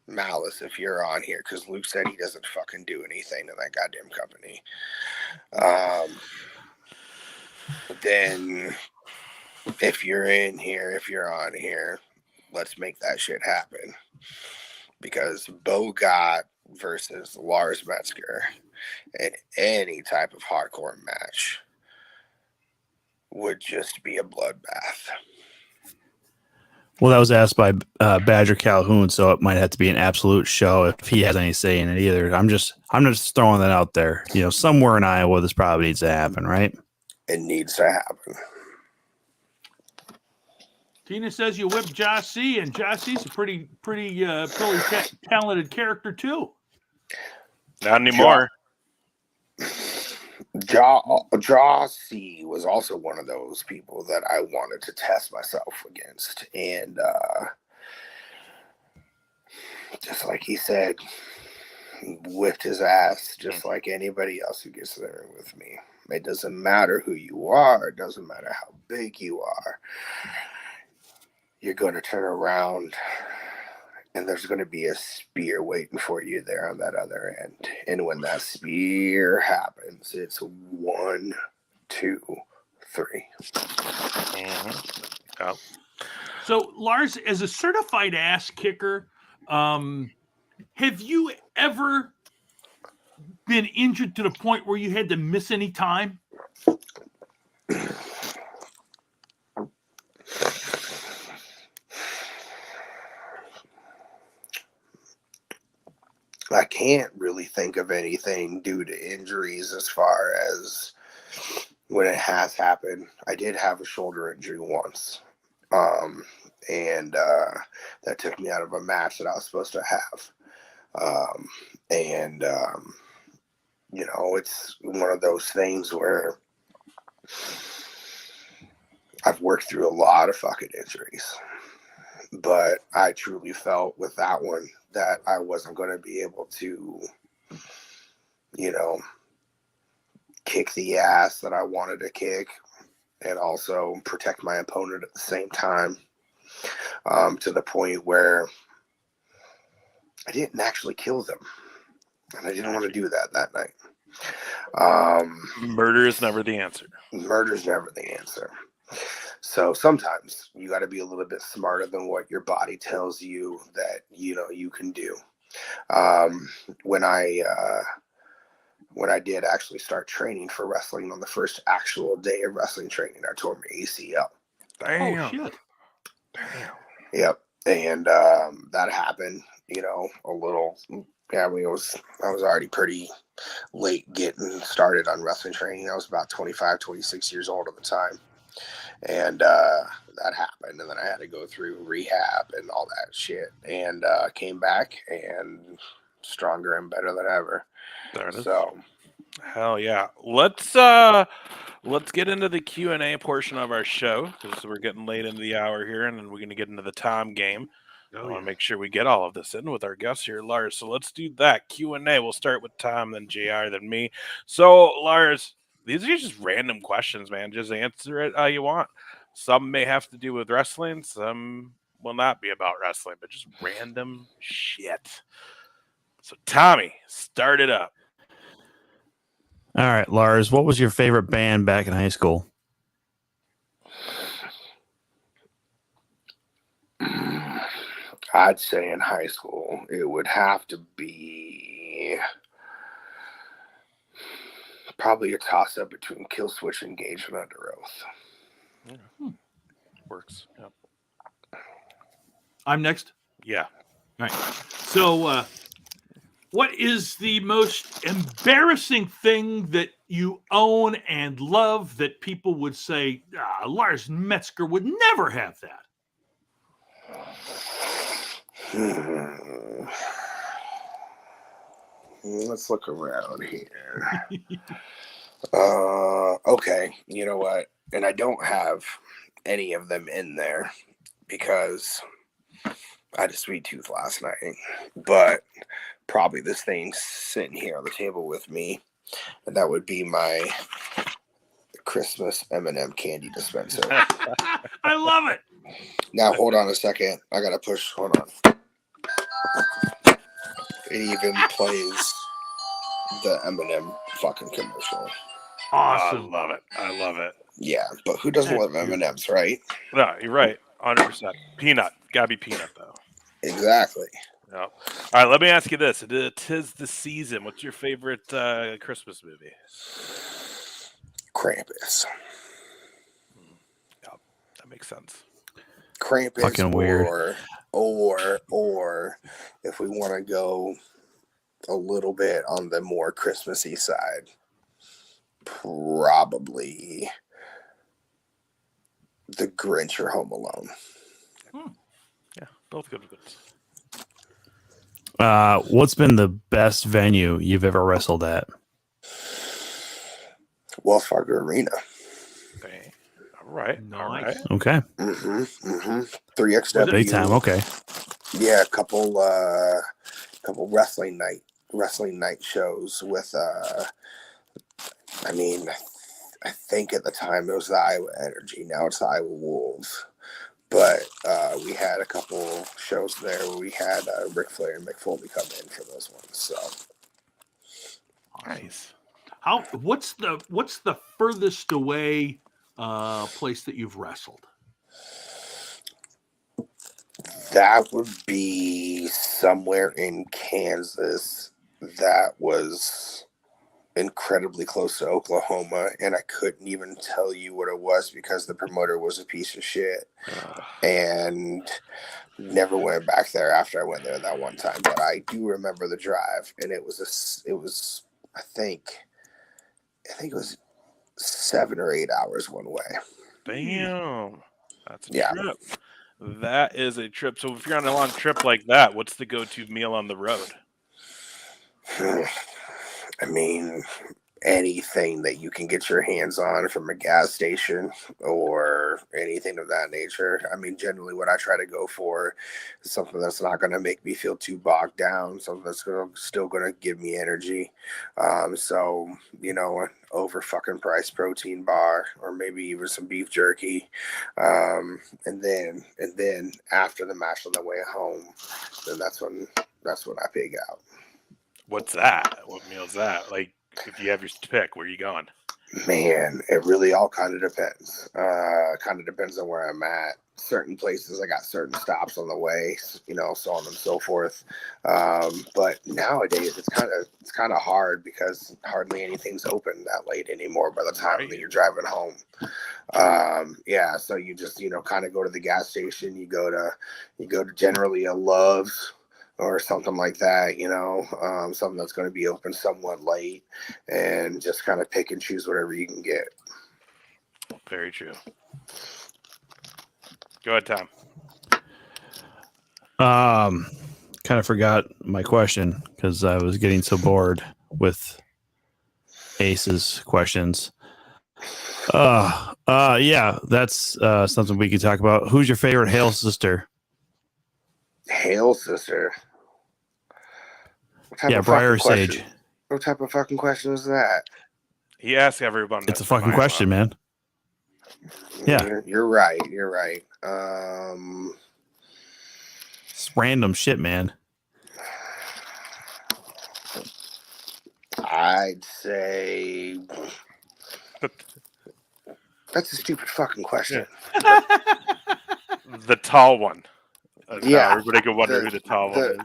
Malice, if you're on here, because Luke said he doesn't fucking do anything in that goddamn company. Then if you're in here, if you're on here, let's make that shit happen. Because Bogat versus Lars Metzger in any type of hardcore match would just be a bloodbath. Well, that was asked by Badger Calhoun, so it might have to be an absolute show if he has any say in it either. I'm just throwing that out there. You know, somewhere in Iowa, this probably needs to happen, right? It needs to happen. Tina says you whipped Josh C, and Josh C's a pretty talented character too. Not anymore. Jaw C was also one of those people that I wanted to test myself against. And just like he said, whipped his ass just like anybody else who gets there with me. It doesn't matter who you are. It doesn't matter how big you are. You're going to turn around and there's going to be a spear waiting for you there on that other end. And when that spear happens, it's 1, 2, 3. Mm-hmm. Oh. So Lars, as a certified ass kicker, Have you ever been injured to the point where you had to miss any time? I can't really think of anything due to injuries as far as when it has happened. I did have a shoulder injury once. And that took me out of a match that I was supposed to have. You know, it's one of those things where I've worked through a lot of fucking injuries, but I truly felt with that one that I wasn't going to be able to, you know, kick the ass that I wanted to kick and also protect my opponent at the same time, to the point where I didn't actually kill them. And I didn't want to do that night. Murder is never the answer. Murder's never the answer. So sometimes you got to be a little bit smarter than what your body tells you that, you know, you can do. When I did actually start training for wrestling on the first actual day of wrestling training, I tore my ACL. Damn. Oh, shit. Damn. Yep. And that happened, you know, a little. Yeah, I mean, I was already pretty late getting started on wrestling training. I was about 25, 26 years old at the time. And that happened. And then I had to go through rehab and all that shit. And came back and stronger and better than ever. There it is. So, hell yeah. Let's get into the Q&A portion of our show, because we're getting late into the hour here, and then we're going to get into the Tom game. I want to make sure we get all of this in with our guests here, Lars. So let's do that. Q&A. We'll start with Tom, then JR, then me. So, Lars, these are just random questions, man. Just answer it how you want. Some may have to do with wrestling. Some will not be about wrestling, but just random shit. So, Tommy, start it up. All right, Lars, what was your favorite band back in high school? I'd say in high school, it would have to be probably a toss-up between Killswitch Engage and Under Oath. Yeah. Works. Yep. I'm next. Yeah. All right. So, what is the most embarrassing thing that you own and love that people would say, Lars Metzger would never have that? Let's look around here. Okay, you know what? And I don't have any of them in there because I had a sweet tooth last night. But probably this thing's sitting here on the table with me, and that would be my Christmas M&M candy dispenser. I love it. Now, hold on a second. I gotta push. Hold on. It even plays the M&M fucking commercial. Awesome. I love it. I love it. Yeah, but who doesn't love M&Ms, right? No, you're right. 100%. Peanut. Gotta be peanut, though. Exactly. No. All right, let me ask you this. Tis the season. What's your favorite Christmas movie? Krampus. Yep, that makes sense. Krampus, fucking weird. Or if we want to go a little bit on the more Christmassy side, probably The Grinch or Home Alone. Yeah, both good ones. What's been the best venue you've ever wrestled at? Wells Fargo Arena. Okay. All right. Nice. All right. Okay. 3XW. Big time. Okay. Yeah, a couple wrestling night shows with I mean, I think at the time it was the Iowa Energy. Now it's the Iowa Wolves. But we had a couple shows there where we had Ric Flair and Mick Foley come in for those ones. So Nice. What's the furthest away place that you've wrestled? That would be somewhere in Kansas that was incredibly close to Oklahoma, and I couldn't even tell you what it was because the promoter was a piece of shit and never went back there after I went there that one time. But I do remember the drive, and it was I think it was 7 or 8 hours one way. Damn, that's a trip. That is a trip. So if you're on a long trip like that, what's the go-to meal on the road? I mean, anything that you can get your hands on from a gas station or anything of that nature. I mean, generally what I try to go for is something that's not going to make me feel too bogged down, something that's still going to give me energy. So, you know, an over fucking priced protein bar or maybe even some beef jerky. And then after the match on the way home, then that's when I pig out. What's that? What meal is that? Like, if you have your pick, where are you going? Man, it really all kind of depends. Kind of depends on where I'm at. Certain places, I got certain stops on the way, you know, so on and so forth. But nowadays, it's kind of hard because hardly anything's open that late anymore by the time that you're driving home. So you just, you know, kind of go to the gas station. You go to generally a Love's or something like that, you know, something that's going to be open somewhat late, and just kind of pick and choose whatever you can get. Very true. Go ahead, Tom. Kind of forgot my question because I was getting so bored with Ace's questions. Yeah, that's something we could talk about. Who's your favorite Hail sister? Hail sister? Yeah, Briar Sage. What type of fucking question is that? He asked everyone. It's a fucking question, man. Yeah, you're right. It's random shit, man. I'd say that's a stupid fucking question. The tall one. Yeah, everybody could wonder who the tall one is.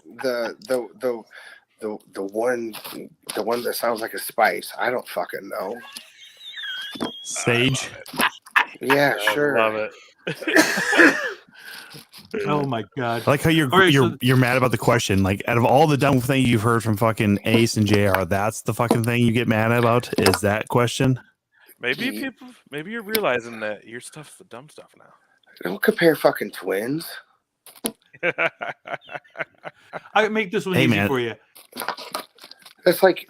The one that sounds like a spice. I don't fucking know. Sage. Yeah, sure. I love it. Oh my god! I like how you're mad about the question. Like, out of all the dumb things you've heard from fucking Ace and JR, that's the fucking thing you get mad about? Is that question? Maybe you're realizing that your stuff's the dumb stuff now. Don't compare fucking twins. I make this one easy for you. That's like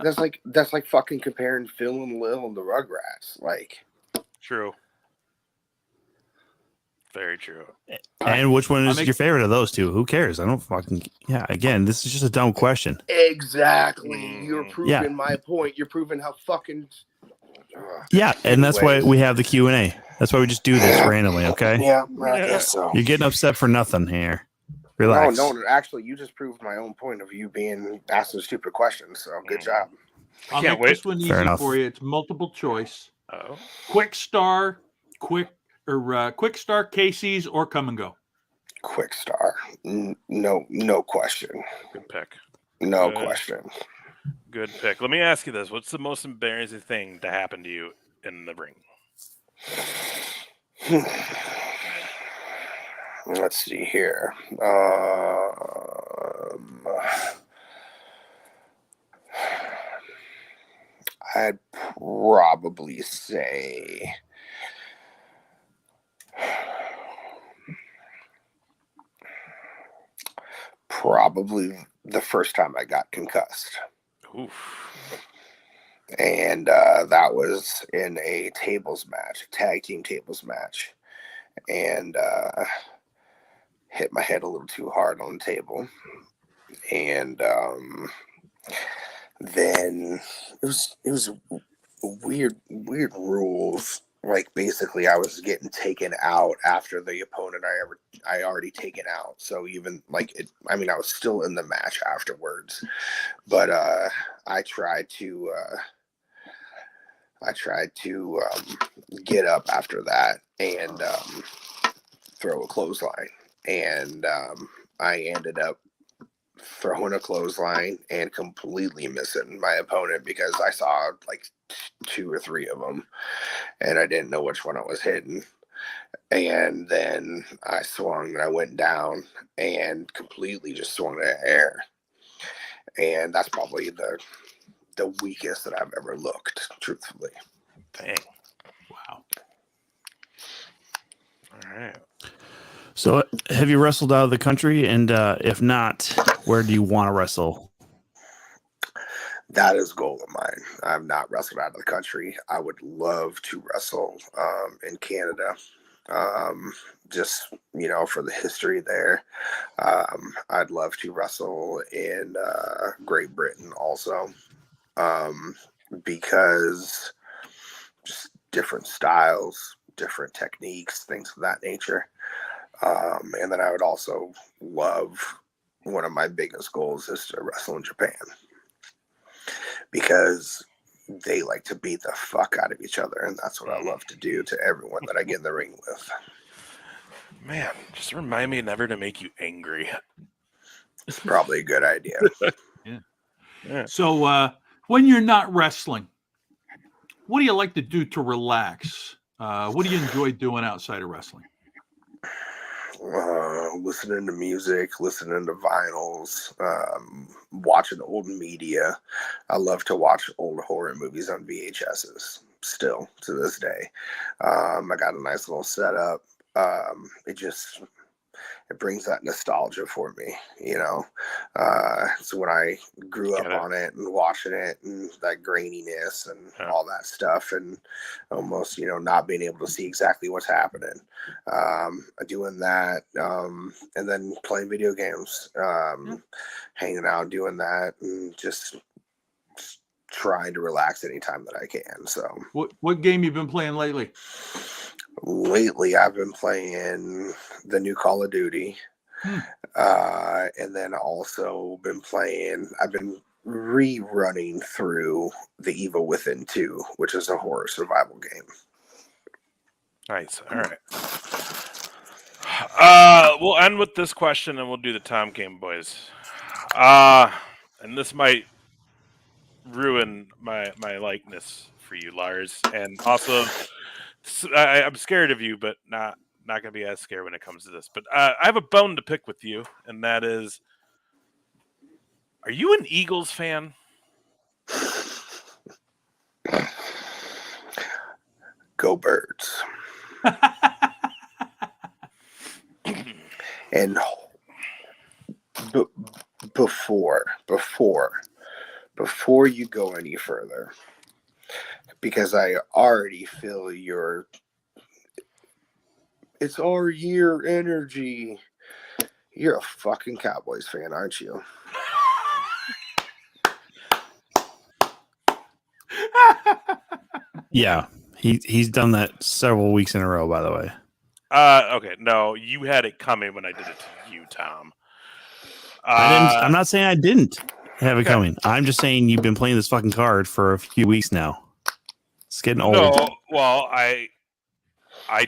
fucking comparing Phil and Lil and the Rugrats. Like, true. Very true. And which one is your favorite of those two? Who cares? I don't fucking... Yeah, again, this is just a dumb question. Exactly. You're proving my point. You're proving how fucking... Yeah, and that's why we have the Q&A. That's why we just do this randomly, okay? Yeah, I guess so. You're getting upset for nothing here. Relax. No, actually, you just proved my own point of view being asking stupid questions, so good job. I'll make this one easy for you. It's multiple choice. Oh. Quick Star, Casey's, or Come and Go. Quick Star. No question. Good pick. No question. Good pick. Let me ask you this. What's the most embarrassing thing to happen to you in the ring? Let's see here. I'd probably say the first time I got concussed. Oof. And that was in a tables match, tag team tables match. And hit my head a little too hard on the table. And then it was weird rules. Like, basically I was getting taken out after the opponent I already taken out. So even I was still in the match afterwards, but I tried to get up after that and throw a clothesline, and I ended up throwing a clothesline and completely missing my opponent because I saw like 2 or 3 of them and I didn't know which one I was hitting. And then I swung and I went down and completely just swung in the air. And that's probably the weakest that I've ever looked, truthfully. Dang. Wow. All right. So, have you wrestled out of the country? And if not, where do you want to wrestle? That is a goal of mine. I've not wrestled out of the country. I would love to wrestle in Canada. Just, for the history there. I'd love to wrestle in Great Britain also, because just different styles, different techniques, things of that nature. And then I would also love, one of my biggest goals is to wrestle in Japan, because they like to beat the fuck out of each other, and that's what I love to do to everyone that I get in the ring with. Man, just remind me never to make you angry. It's probably a good idea. Yeah. So when you're not wrestling, what do you like to do to relax? What do you enjoy doing outside of wrestling? Listening to music, listening to vinyls, watching old media. I love to watch old horror movies on VHSs still to this day. I got a nice little setup. It brings that nostalgia for me, So when I grew up on it and watching it and that graininess and all that stuff and almost, not being able to see exactly what's happening, doing that, and then playing video games, hanging out, doing that, and just trying to relax anytime that I can. So what game you been playing lately? Lately, I've been playing the new Call of Duty, and then also I've been rerunning through The Evil Within 2, which is a horror survival game. Nice. All right. We'll end with this question and we'll do the Tom game, boys. And this might ruin my likeness for you, Lars, and also I'm scared of you, but not gonna be as scared when it comes to this. But I have a bone to pick with you, and that is, are you an Eagles fan? Go Birds. And before you go any further, because I already feel it's our year energy. You're a fucking Cowboys fan, aren't you? Yeah, he's done that several weeks in a row, by the way. Okay, no, you had it coming when I did it to you, Tom. I'm not saying I didn't have it coming. I'm just saying you've been playing this fucking card for a few weeks now. It's getting old. No, well, I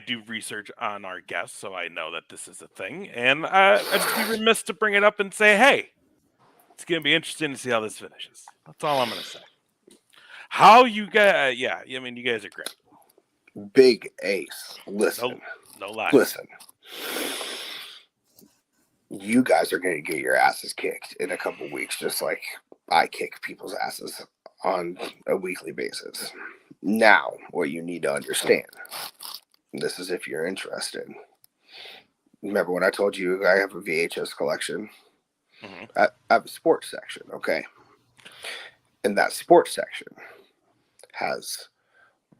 do research on our guests, so I know that this is a thing, and I'd be remiss to bring it up and say, hey, it's going to be interesting to see how this finishes. That's all I'm going to say. How you guys, you guys are great. Big Ace, listen. No lie. Listen. You guys are going to get your asses kicked in a couple weeks, just like I kick people's asses on a weekly basis. Now, what you need to understand, this is if you're interested. Remember when I told you I have a VHS collection? Mm-hmm. I have a sports section, okay? And that sports section has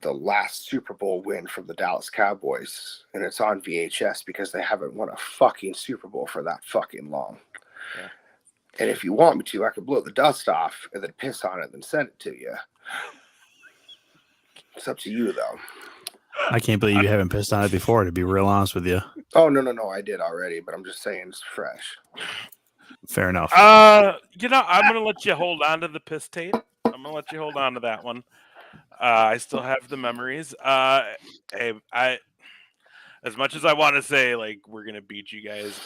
the last Super Bowl win from the Dallas Cowboys, and it's on VHS because they haven't won a fucking Super Bowl for that fucking long. Yeah. And if you want me to, I could blow the dust off and then piss on it and then send it to you. It's up to you, though. I can't believe you haven't pissed on it before, to be real honest with you. Oh, no, I did already, but I'm just saying it's fresh. Fair enough. I'm going to let you hold on to the piss tape. I'm going to let you hold on to that one. I still have the memories. As much as I want to say, like, we're going to beat you guys,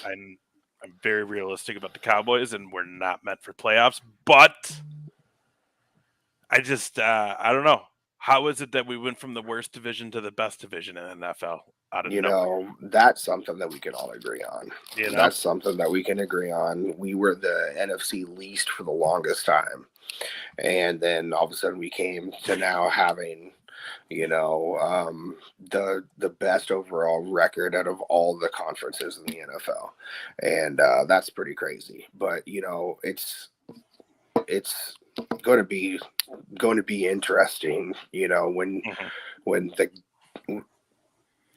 I'm very realistic about the Cowboys, and we're not meant for playoffs. But I just, I don't know. How is it that we went from the worst division to the best division in NFL? Out of nowhere? That's something that we can all agree on. That's something that we can agree on. We were the NFC least for the longest time. And then all of a sudden we came to now having, the best overall record out of all the conferences in the NFL. And that's pretty crazy. But, it's going to be interesting, when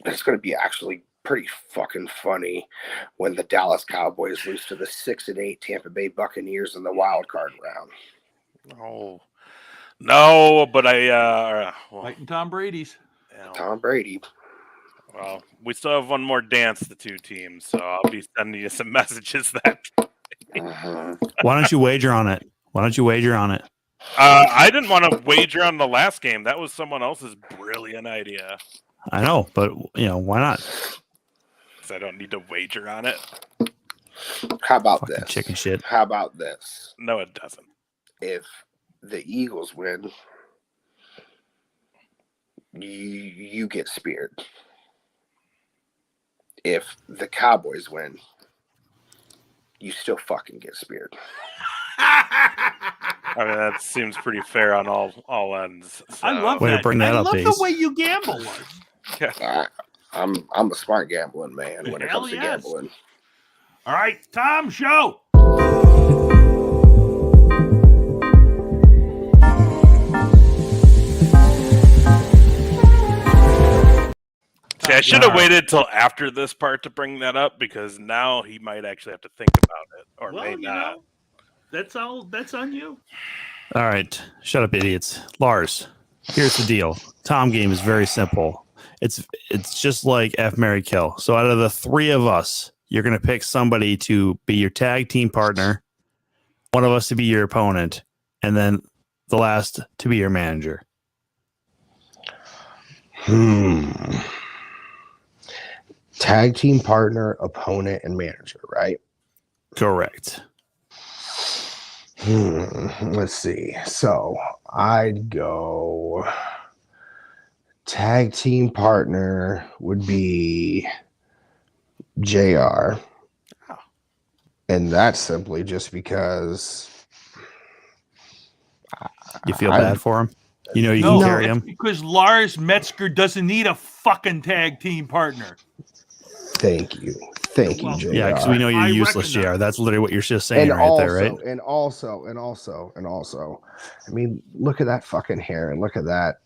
it's going to be actually pretty fucking funny when the Dallas Cowboys lose to the 6-8 Tampa Bay Buccaneers in the wild card round. Oh, no, but Fighting Tom Brady's. Tom Brady. Well, we still have one more dance, the two teams, so I'll be sending you some messages that. Why don't you wager on it? I didn't want to wager on the last game. That was someone else's brilliant idea. I know, but why not? Because I don't need to wager on it. How about Fucking this? chicken shit. How about this? No, it doesn't. If the Eagles win, you get speared. If the Cowboys win, you still fucking get speared. I mean, that seems pretty fair on all ends. So. I love Way to that. bring that I up, love Ace. the way you gamble. I'm a smart gambling man when it Hell comes to yes. gambling. All right, Tom, show. See, I should have waited till after this part to bring that up because now he might actually have to think about it, or may not. That's on you. All right, shut up, idiots. Lars, here's the deal. Tom game is very simple. It's just like F, Marry, Kill. So out of the three of us, you're going to pick somebody to be your tag team partner, one of us to be your opponent, and then the last to be your manager. Tag team partner, opponent, and manager, right? Correct. Let's see. So I'd go tag team partner would be JR. And that's simply just because You feel bad for him? You can carry him? Because Lars Metzger doesn't need a fucking tag team partner. Thank you, JR. Yeah, because we know you're useless, JR. That's literally what you're just saying there, right? And also, I mean, look at that fucking hair and look at that.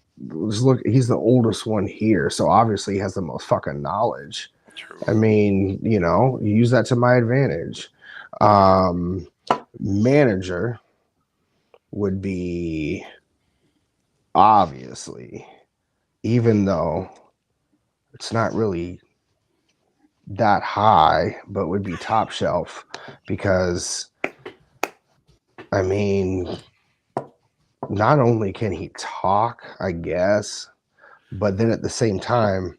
Just look, he's the oldest one here, so obviously he has the most fucking knowledge. True. I mean, use that to my advantage. Manager would be obviously, even though it's not really that high, but would be top shelf because I mean, not only can he talk, I guess, but then at the same time,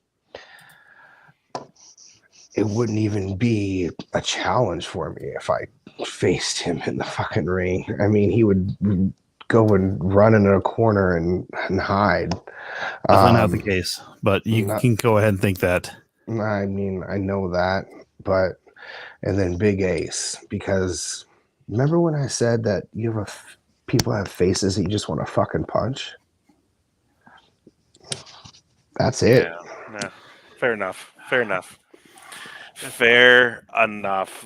it wouldn't even be a challenge for me if I faced him in the fucking ring. I mean, he would go and run in a corner and hide. Definitely not the case, but you can go ahead and think that. I mean, I know that, and then Big Ace, because remember when I said that people have faces that you just want to fucking punch? That's it. Yeah. Fair enough.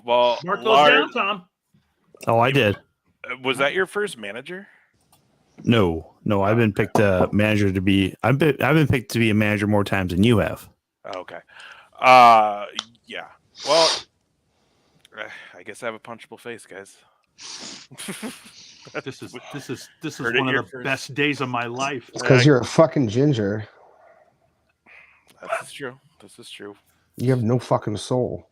Well, Mark those down, Tom. Oh, I did. Was that your first manager? No. I've been picked manager to be. I've been picked to be a manager more times than you have. Okay. Yeah. Well, I guess I have a punchable face, guys. This is one of the best days of my life. Because you're a fucking ginger. This is true. You have no fucking soul.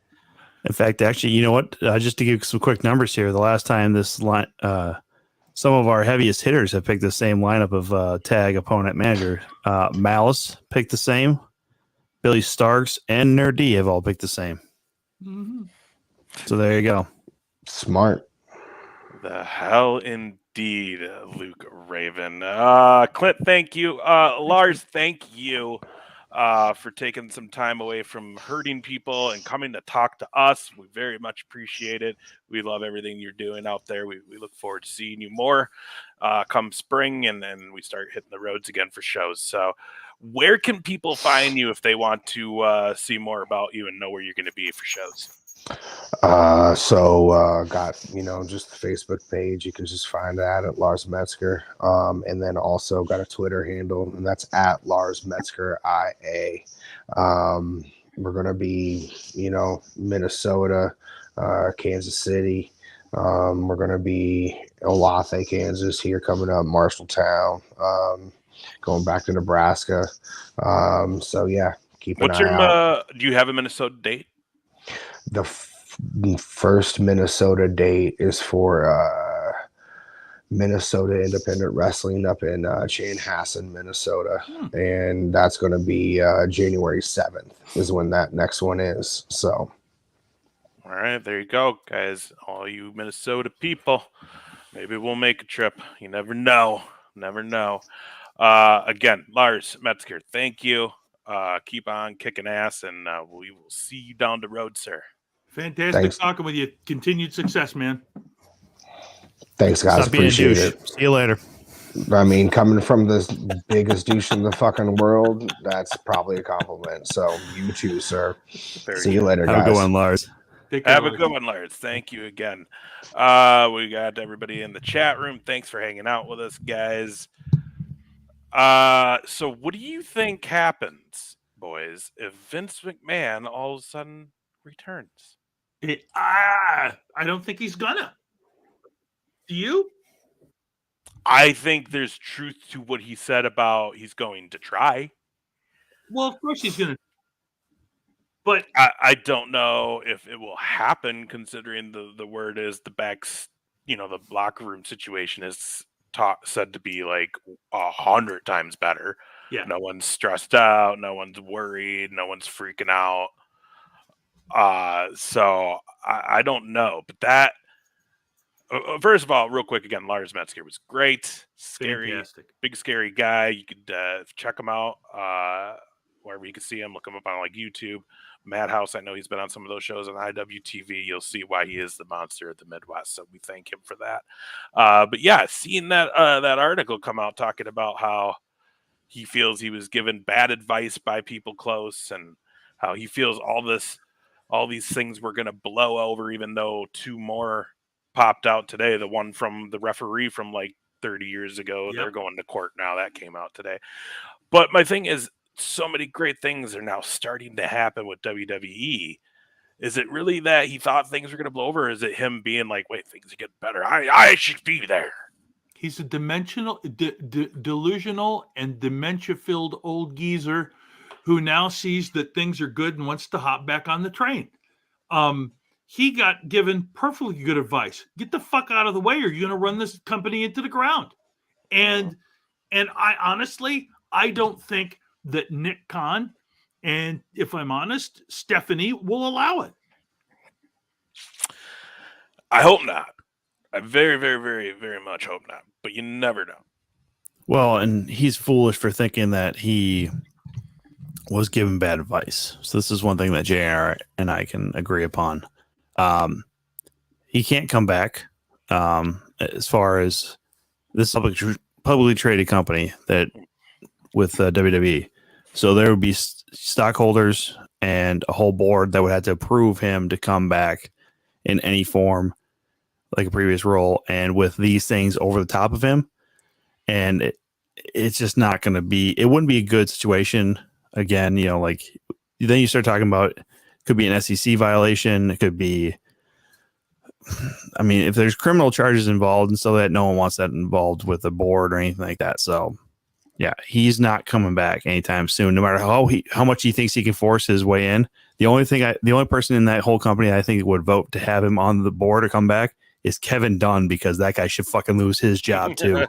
In fact, actually, you know what? Just to give some quick numbers here, the last time this line, some of our heaviest hitters have picked the same lineup of tag opponent manager. Malice picked the same. Billy Starks and Nerd D have all picked the same. Mm-hmm. So there you go. Smart. The hell indeed, Luke Raven. Clint, thank you. Lars, thank you for taking some time away from hurting people and coming to talk to us. We very much appreciate it. We love everything you're doing out there. We look forward to seeing you more come spring, and then we start hitting the roads again for shows. So where can people find you if they want to see more about you and know where you're going to be for shows? Got, just the Facebook page. You can just find that at Lars Metzger. And then also got a Twitter handle, and that's at Lars Metzger IA. We're going to be, Minnesota, Kansas City. We're going to be Olathe, Kansas here coming up, Marshalltown, going back to Nebraska. Keep an eye out. Do you have a Minnesota date? The first Minnesota date is for Minnesota Independent Wrestling up in Chanhassen, Minnesota. And that's going to be January 7th is when that next one is. So, all right, there you go, guys. All you Minnesota people, maybe we'll make a trip. You never know. Again, Lars Metzger, thank you. Keep on kicking ass, and we will see you down the road, sir. Fantastic Thanks. talking with you. Continued success, man. Thanks, guys. Stop being a Appreciate douche. it. See you later. I mean, coming from the biggest douche in the fucking world, that's probably a compliment. So, you too, sir. See you later, guys. Have a good one, Lars. Have a good one, Lars. Thank you again. We got everybody in the chat room. Thanks for hanging out with us, guys. So what do you think happens, boys, if Vince McMahon all of a sudden returns? I don't think he's gonna. Do you? I think there's truth to what he said about he's going to try. Well, of course he's gonna. But I don't know if it will happen, considering the word is the the locker room situation is said to be like 100 times better. Yeah. No one's stressed out. No one's worried. No one's freaking out. So I don't know, but that first of all, real quick again, Lars Metzger was great, scary, fantastic. big scary guy. You could check him out wherever you can see him. Look him up on like YouTube, Madhouse. I know he's been on some of those shows on IWTV. You'll see why he is the monster of the Midwest. So we thank him for that. But yeah, seeing that article come out talking about how he feels he was given bad advice by people close, and how he feels all these things were going to blow over, even though 2 more popped out today. The one from the referee from like 30 years ago, Yep. They're going to court now. That came out today. But my thing is, so many great things are now starting to happen with WWE. Is it really that he thought things were going to blow over? Or is it him being like, wait, things are getting better. I should be there. He's a delusional and dementia-filled old geezer who now sees that things are good and wants to hop back on the train. He got given perfectly good advice. Get the fuck out of the way, or you're going to run this company into the ground. And I honestly, I don't think that Nick Khan, and if I'm honest, Stephanie will allow it. I hope not. I very, very, very, very much hope not. But you never know. Well, and he's foolish for thinking that he was given bad advice. So this is one thing that JR and I can agree upon. He can't come back. As far as this publicly traded company that with WWE, so there would be stockholders and a whole board that would have to approve him to come back in any form, like a previous role, and with these things over the top of him, and it's just not going to be. It wouldn't be a good situation. Again, like then you start talking about it could be an SEC violation. It could be, I mean, if there's criminal charges involved and so that no one wants that involved with the board or anything like that. So yeah, he's not coming back anytime soon, no matter how much he thinks he can force his way in. The only person in that whole company I think would vote to have him on the board or come back is Kevin Dunn, because that guy should fucking lose his job too.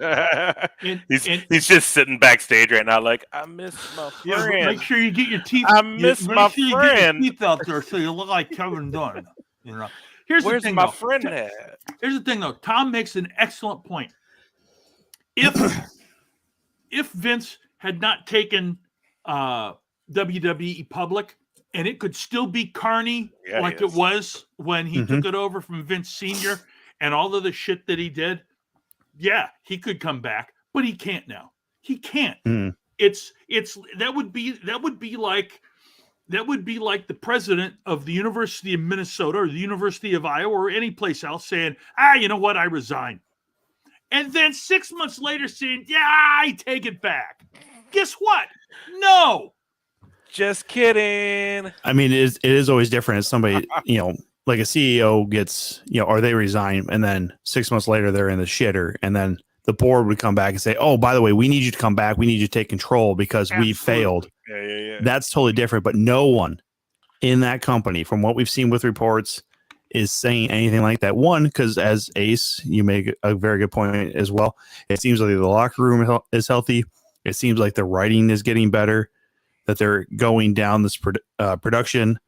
He's just sitting backstage right now, like, I miss my Yeah, friend. make sure you get your teeth. I miss my You get your friend. teeth out there so you look like Kevin Dunn. Here's the Where's thing, my though. friend at? Here's the thing, though. Tom makes an excellent point. If Vince had not taken WWE public, and it could still be carny like it was when he took it over from Vince Sr. and all of the shit that he did, yeah, he could come back, but he can't now. He can't. It's that would be like the president of the University of Minnesota or the University of Iowa or any place else saying, you know what, I resign. And then 6 months later saying, yeah, I take it back. Guess what? No. Just kidding. I mean, it is always different as somebody, like a CEO gets, or they resign, and then 6 months later they're in the shitter, and then the board would come back and say, oh, by the way, we need you to come back. We need you to take control because we failed. Yeah. That's totally different. But no one in that company, from what we've seen with reports, is saying anything like that. One, because as Ace, you make a very good point as well. It seems like the locker room is healthy. It seems like the writing is getting better, that they're going down this production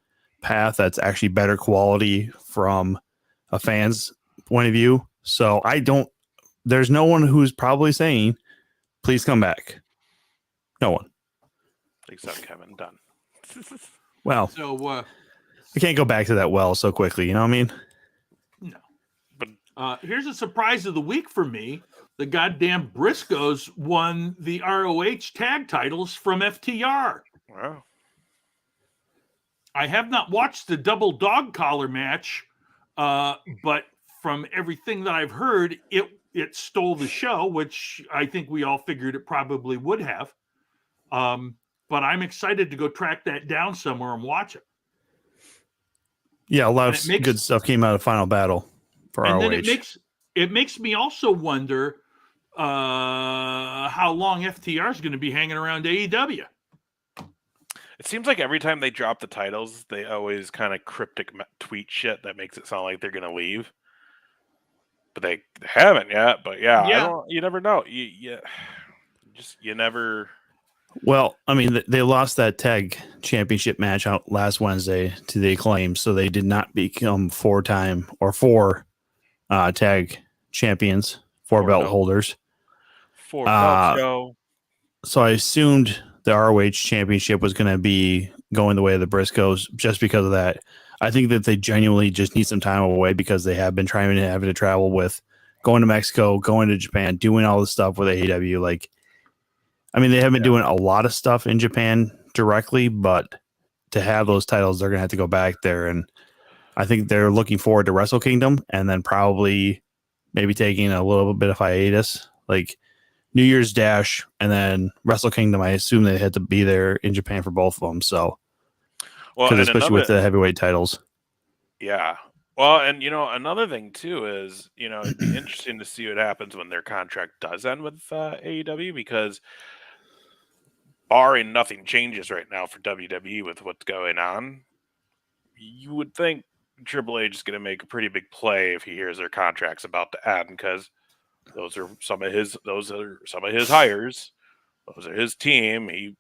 path that's actually better quality from a fan's point of view. So there's no one who's probably saying, please come back. No one. Except Kevin Dunn. Well, So I can't go back to that well so quickly. You know what I mean? no. But here's a surprise of the week for me. The goddamn Briscoes won the ROH tag titles from FTR. Wow. I have not watched the double dog collar match, but from everything that I've heard, it stole the show, which I think we all figured it probably would have. But I'm excited to go track that down somewhere and watch it. Yeah, a lot of good stuff came out of Final Battle for ROH. And then it makes me also wonder how long FTR is going to be hanging around AEW. It seems like every time they drop the titles, they always kind of cryptic tweet shit that makes it sound like they're going to leave. But they haven't yet. But yeah. You never know. You never. Well, I mean, they lost that tag championship match out last Wednesday to the Acclaim, so they did not become four tag champions, four belt holders. Four belt show. So I assumed the ROH championship was going to be going the way of the Briscoes just because of that. I think that they genuinely just need some time away because they have been having to travel with going to Mexico, going to Japan, doing all this stuff with AEW. Like, I mean, they have been doing a lot of stuff in Japan directly, but to have those titles, they're going to have to go back there. And I think they're looking forward to Wrestle Kingdom and then probably maybe taking a little bit of hiatus, like New Year's Dash and then Wrestle Kingdom. I assume they had to be there in Japan for both of them. So, especially with the heavyweight titles. Yeah. Well, and another thing too is, it'd be interesting to see what happens when their contract does end with AEW, because barring nothing changes right now for WWE with what's going on, you would think Triple H is going to make a pretty big play if he hears their contract's about to end, because those are some of his hires. Those are his team. He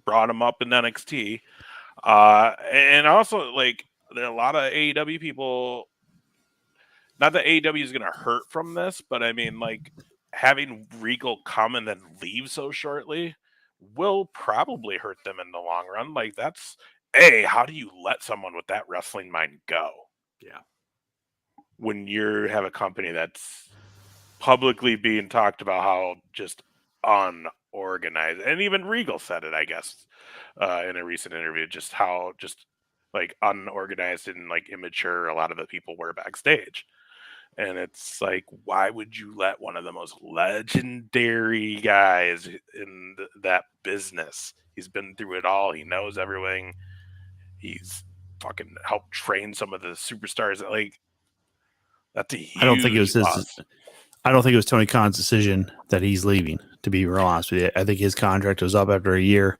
brought them up in NXT. And also, like, there are a lot of AEW people, not that AEW is going to hurt from this, but I mean, like, having Regal come and then leave so shortly will probably hurt them in the long run. Like, that's, how do you let someone with that wrestling mind go? Yeah. When you have a company that's publicly being talked about how just unorganized, and even Regal said it, I guess, in a recent interview, just how just like unorganized and like immature a lot of the people were backstage. And it's like, why would you let one of the most legendary guys in that business? He's been through it all. He knows everything. He's fucking helped train some of the superstars. Like, that's a huge I don't think it was loss. I don't think it was Tony Khan's decision that he's leaving, to be real honest with you. I think his contract was up after a year,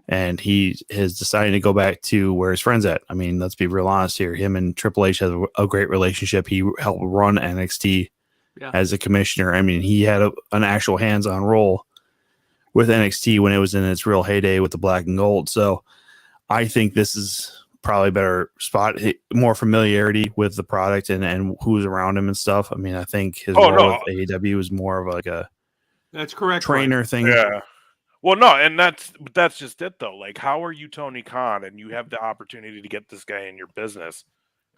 and he is deciding to go back to where his friend's at. I mean, let's be real honest here. Him and Triple H have a great relationship. He helped run NXT as a commissioner. I mean, he had an actual hands-on role with NXT when it was in its real heyday with the black and gold. So I think this is probably better spot, more familiarity with the product and who's around him and stuff. I mean, I think his role with AEW is more of like a that's correct trainer thing. Yeah. Well, no, and that's just it though. Like, how are you Tony Khan and you have the opportunity to get this guy in your business,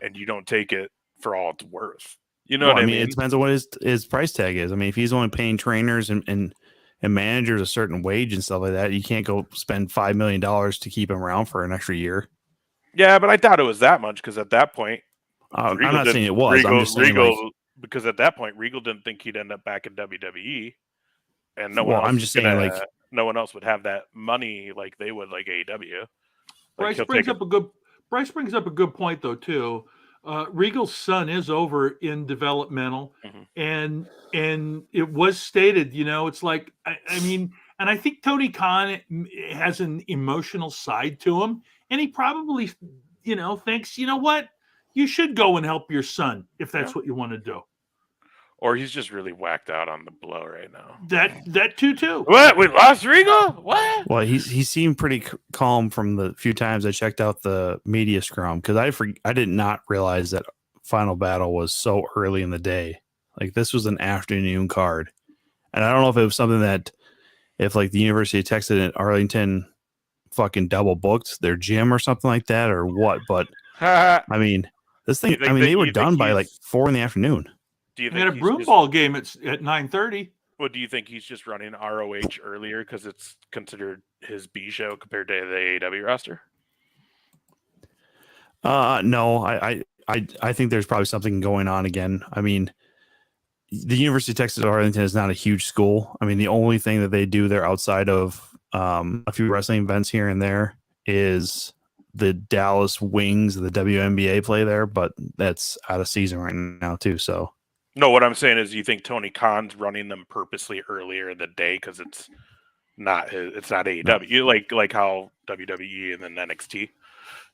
and you don't take it for all it's worth? You know what I mean? It depends on what his price tag is. I mean, if he's only paying trainers and managers a certain wage and stuff like that, you can't go spend $5 million to keep him around for an extra year. Yeah, but I thought it was that much because at that point, I'm not saying it was. I'm just saying Regal, because at that point, Regal didn't think he'd end up back in WWE, and no one else would have that money like they would, like AEW. Bryce brings up a good point though too. Regal's son is over in developmental, and it was stated, it's like I mean, and I think Tony Khan has an emotional side to him, and he probably thinks, you know what, you should go and help your son if that's what you want to do. Or he's just really whacked out on the blow right now. That too. What? We lost Regal? What? Well, he seemed pretty calm from the few times I checked out the media scrum, because I did not realize that Final Battle was so early in the day. Like, this was an afternoon card, and I don't know if it was something that if like the University of Texas at Arlington fucking double booked their gym or something like that or what. But I mean, this thing. I mean, they were done by like 4 PM. Do you think he had a broom ball game at 9:30? Well, do you think he's just running ROH earlier because it's considered his B show compared to the AEW roster? No, I think there's probably something going on again. I mean, the University of Texas Arlington is not a huge school. I mean, the only thing that they do there outside of a few wrestling events here and there is the Dallas Wings, the WNBA play there, but that's out of season right now too. So. No, what I'm saying is, you think Tony Khan's running them purposely earlier in the day because it's not AEW, like how WWE and then NXT,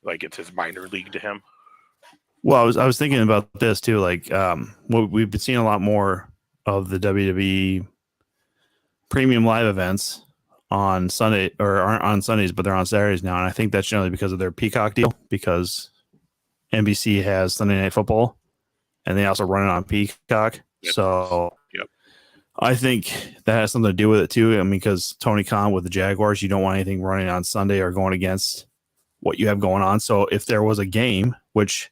like it's his minor league to him. Well, I was thinking about this too. Like, we've been seeing a lot more of the WWE premium live events on Sunday, or aren't on Sundays, but they're on Saturdays now, and I think that's generally because of their Peacock deal, because NBC has Sunday Night Football. And they also run it on Peacock. Yep. So I think that has something to do with it too. I mean, because Tony Khan with the Jaguars, you don't want anything running on Sunday or going against what you have going on. So if there was a game, which,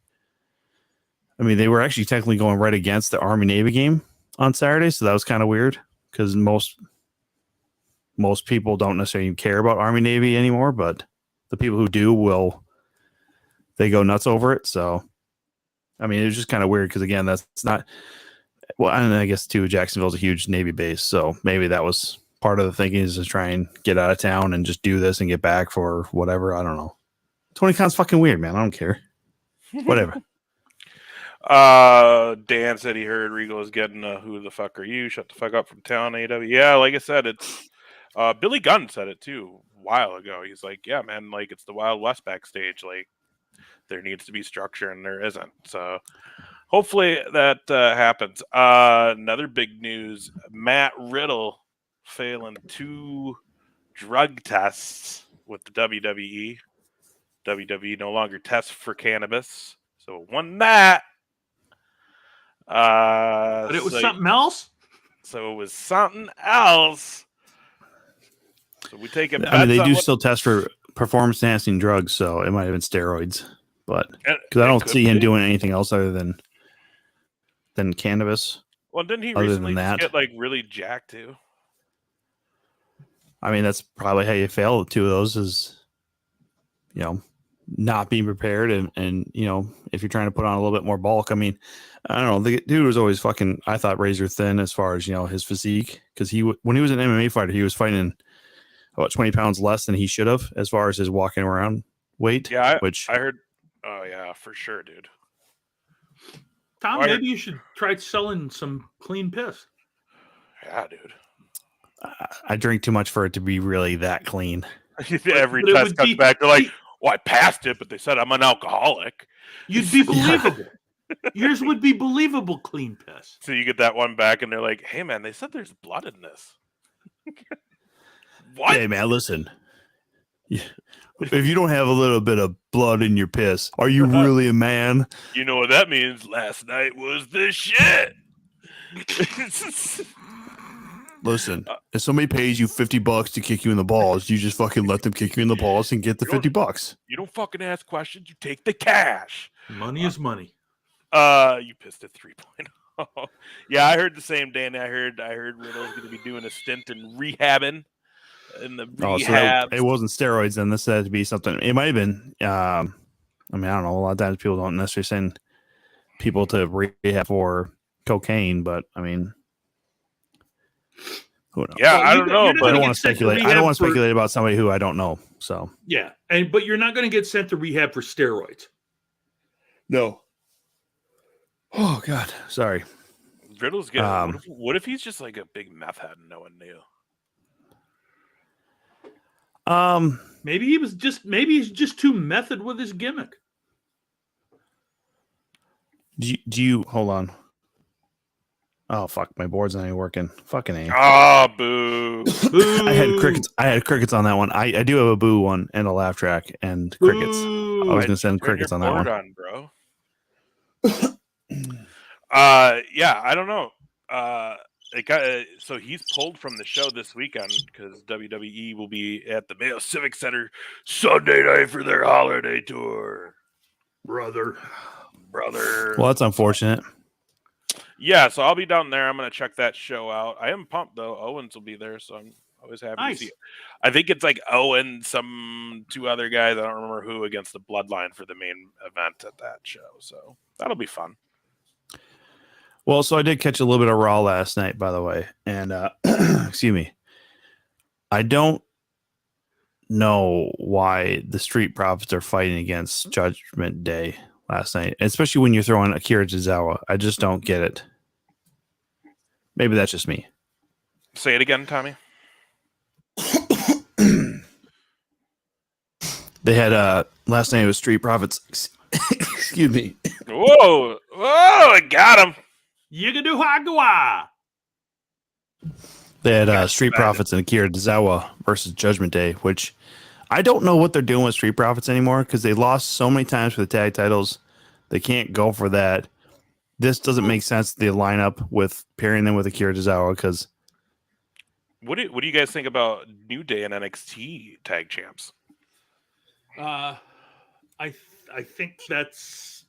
I mean, they were actually technically going right against the Army-Navy game on Saturday. So that was kind of weird, because most people don't necessarily care about Army-Navy anymore, but the people who do they go nuts over it. So, I mean, it was just kind of weird because, again, that's not – well, and I guess, too, Jacksonville's a huge Navy base, so maybe that was part of the thinking, is to try and get out of town and just do this and get back for whatever. I don't know. Tony Khan's fucking weird, man. I don't care. Whatever. Dan said he heard Regal was getting a "Who the fuck are you? Shut the fuck up" from town AW. Yeah, like I said, it's Billy Gunn said it, too, a while ago. He's like, yeah, man, like, it's the Wild West backstage, like, there needs to be structure, and there isn't. So hopefully that happens. Another big news: Matt Riddle failing 2 drug tests with the WWE. WWE no longer tests for cannabis, so won that. But it was something else. So it was something else. So we take it. I mean, they do still test for performance-enhancing drugs, so it might have been steroids. But because I don't see him doing anything else other than cannabis. Well, didn't he recently get like really jacked too? I mean, that's probably how you fail 2 of those, is, not being prepared, and if you're trying to put on a little bit more bulk. I mean, I don't know. The dude was always fucking, I thought, razor thin as far as his physique, because when he was an MMA fighter, he was fighting about 20 pounds less than he should have as far as his walking around weight. Yeah, which I heard. Oh, yeah, for sure, dude. Tom, maybe you should try selling some clean piss. Yeah, dude. I drink too much for it to be really that clean. Every test comes back, they're like, well, I passed it, but they said I'm an alcoholic. You'd be believable. Yours would be believable clean piss. So you get that one back, and they're like, hey, man, they said there's blood in this. What? Hey, man, listen. If you don't have a little bit of blood in your piss, are you really a man? You know what that means? Last night was the shit. Listen, if somebody pays you $50 to kick you in the balls, you just fucking let them kick you in the balls and get the $50. You don't fucking ask questions. You take the cash. Money is money. You pissed at 3.0. Yeah, I heard the same, Danny. I heard Riddle's going to be doing a stint in rehabbing. In the rehab. So it wasn't steroids then. This had to be something. It might have been. I mean, I don't know. A lot of times people don't necessarily send people to rehab for cocaine, but I mean, who knows? Yeah, I don't know, but I don't want to speculate. I don't want to speculate about somebody who I don't know. So yeah, but you're not going to get sent to rehab for steroids. No. Oh God, sorry. Riddle's good. What if he's just like a big meth head and no one knew? Maybe he's just too method with his gimmick. Do you hold on? Oh fuck, my board's not even working. Fucking A. Ah, boo. Boo. I had crickets on that one. I do have a boo one and a laugh track and crickets. Boo. I was gonna send crickets on that one. Bro. Yeah, I don't know. So he's pulled from the show this weekend because WWE will be at the Mayo Civic Center Sunday night for their holiday tour. Brother. Well, that's unfortunate. Yeah, so I'll be down there. I'm going to check that show out. I am pumped, though. Owens will be there, so I'm always happy to see it. I think it's like Owen, some two other guys, I don't remember who, against the Bloodline for the main event at that show. So that'll be fun. Well, so I did catch a little bit of Raw last night, by the way. And, excuse me, I don't know why the Street Profits are fighting against Judgment Day last night, especially when you're throwing Akira Tozawa. I just don't get it. Maybe that's just me. Say it again, Tommy. They had last night it was Street Profits. Excuse me. Whoa, I got him. Yigadu Hagawa. They had Street Profits and Akira Tozawa versus Judgment Day, which I don't know what they're doing with Street Profits anymore because they lost so many times for the tag titles. They can't go for that. This doesn't make sense, the lineup with pairing them with Akira Tozawa, because what do you guys think about New Day and NXT tag champs? I think that's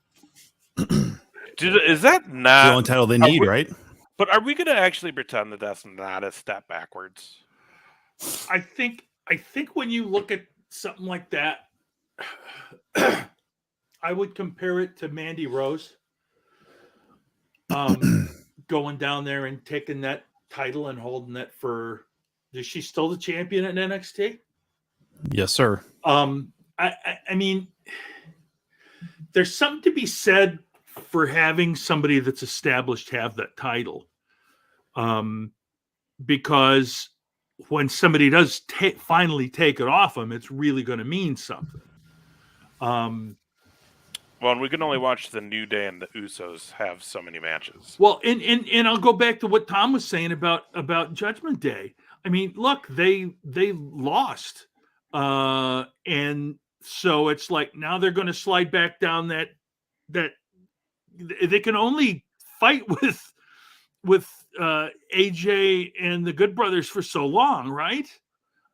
is that not the only title they need, right? But are we going to actually pretend that that's not a step backwards? I think when you look at something like that, I would compare it to Mandy Rose going down there and taking that title and holding it for. Is she still the champion at NXT? Yes, sir. I mean, there's something to be said for having somebody that's established have that title, because when somebody does finally take it off them, it's really going to mean something. Well, and we can only watch the New Day and the Usos have so many matches. Well, and I'll go back to what Tom was saying about Judgment Day. I mean, look, they lost, and so it's like now they're going to slide back down that they can only fight with AJ and the Good Brothers for so long, right?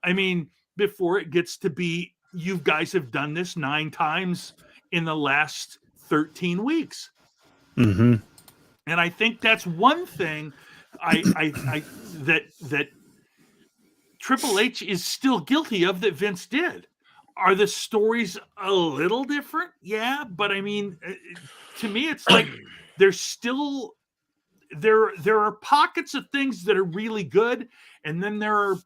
I mean, before it gets to be, you guys have done this 9 times in the last 13 weeks. Mm-hmm. And I think that's one thing that Triple H is still guilty of that Vince did. Are the stories a little different? Yeah, but I mean, to me, it's like there's still there are pockets of things that are really good, and then there are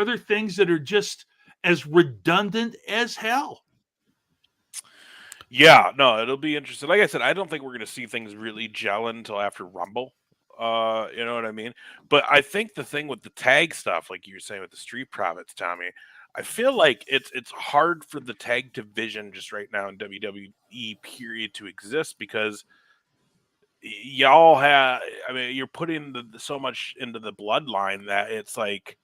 other things that are just as redundant as hell. Yeah, no, it'll be interesting. Like I said, I don't think we're going to see things really gel until after Rumble. You know what I mean? But I think the thing with the tag stuff, like you were saying with the Street Profits, Tommy, I feel like it's hard for the tag division just right now in WWE period to exist because y'all have. I mean, you're putting so much into the bloodline that it's like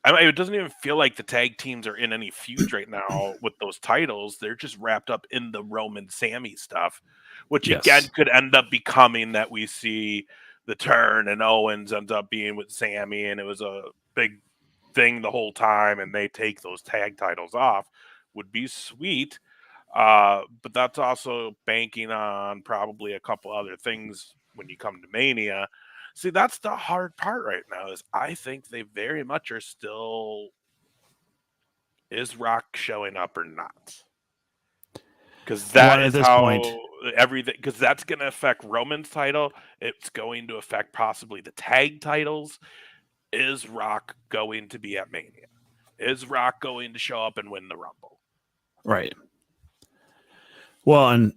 I mean, it doesn't even feel like the tag teams are in any feuds right now with those titles. They're just wrapped up in the Roman Sammy stuff, which again could end up becoming that we see the turn and Owens ends up being with Sammy, and it was a big thing the whole time, and they take those tag titles off. Would be sweet. But that's also banking on probably a couple other things when you come to Mania. See, that's the hard part right now is I think they very much are still, is Rock showing up or not? Because that is how everything, because that's going to affect Roman's title. It's going to affect possibly the tag titles. Is Rock going to be at Mania? Is Rock going to show up and win the Rumble? Right. Well, and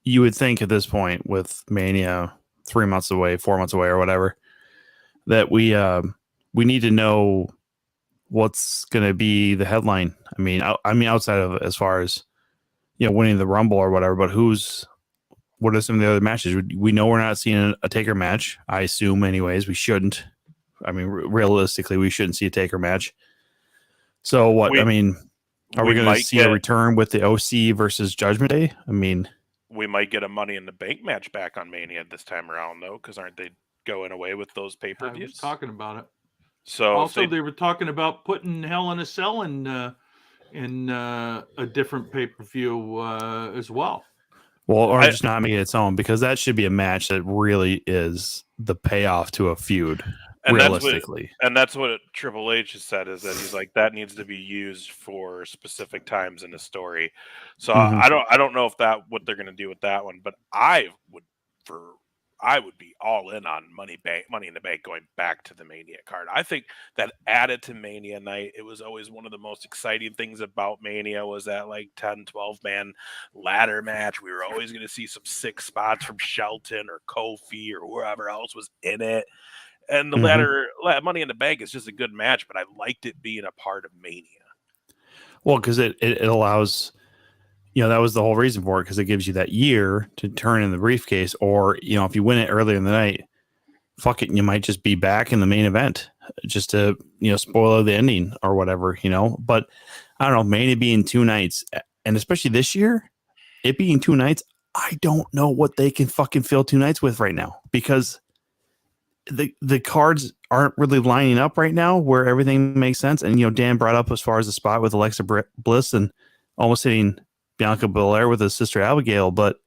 you would think at this point with Mania 3 months away, 4 months away, or whatever, that we need to know what's going to be the headline. I mean, outside of as far as winning the Rumble or whatever, but what are some of the other matches? We know we're not seeing a Taker match. I assume, anyways, we shouldn't. I mean, realistically, we shouldn't see a Taker match. So what? Are we going to see a return with the OC versus Judgment Day? I mean, we might get a Money in the Bank match back on Mania this time around, though, because aren't they going away with those pay-per-views? I was talking about it. So also, they were talking about putting Hell in a Cell in a different pay-per-view as well. Well, or just not making its own, because that should be a match that really is the payoff to a feud. And realistically, that's what Triple H has said, is that he's like, that needs to be used for specific times in the story. So I don't know if what they're going to do with that one, but I would be all in on Money in the Bank going back to the Mania card. I think that added to Mania night, it was always one of the most exciting things about Mania was that like 10, 12 man ladder match. We were always going to see some sick spots from Shelton or Kofi or whoever else was in it. And the ladder Money in the Bank is just a good match, but I liked it being a part of Mania. Well, because it allows, that was the whole reason for it, because it gives you that year to turn in the briefcase, or, if you win it earlier in the night, fuck it, you might just be back in the main event just to, spoil the ending or whatever, But I don't know, Mania being 2 nights, and especially this year, it being 2 nights, I don't know what they can fucking fill 2 nights with right now, because the cards aren't really lining up right now where everything makes sense. And, Dan brought up as far as the spot with Alexa Bliss and almost hitting Bianca Belair with his sister Abigail, but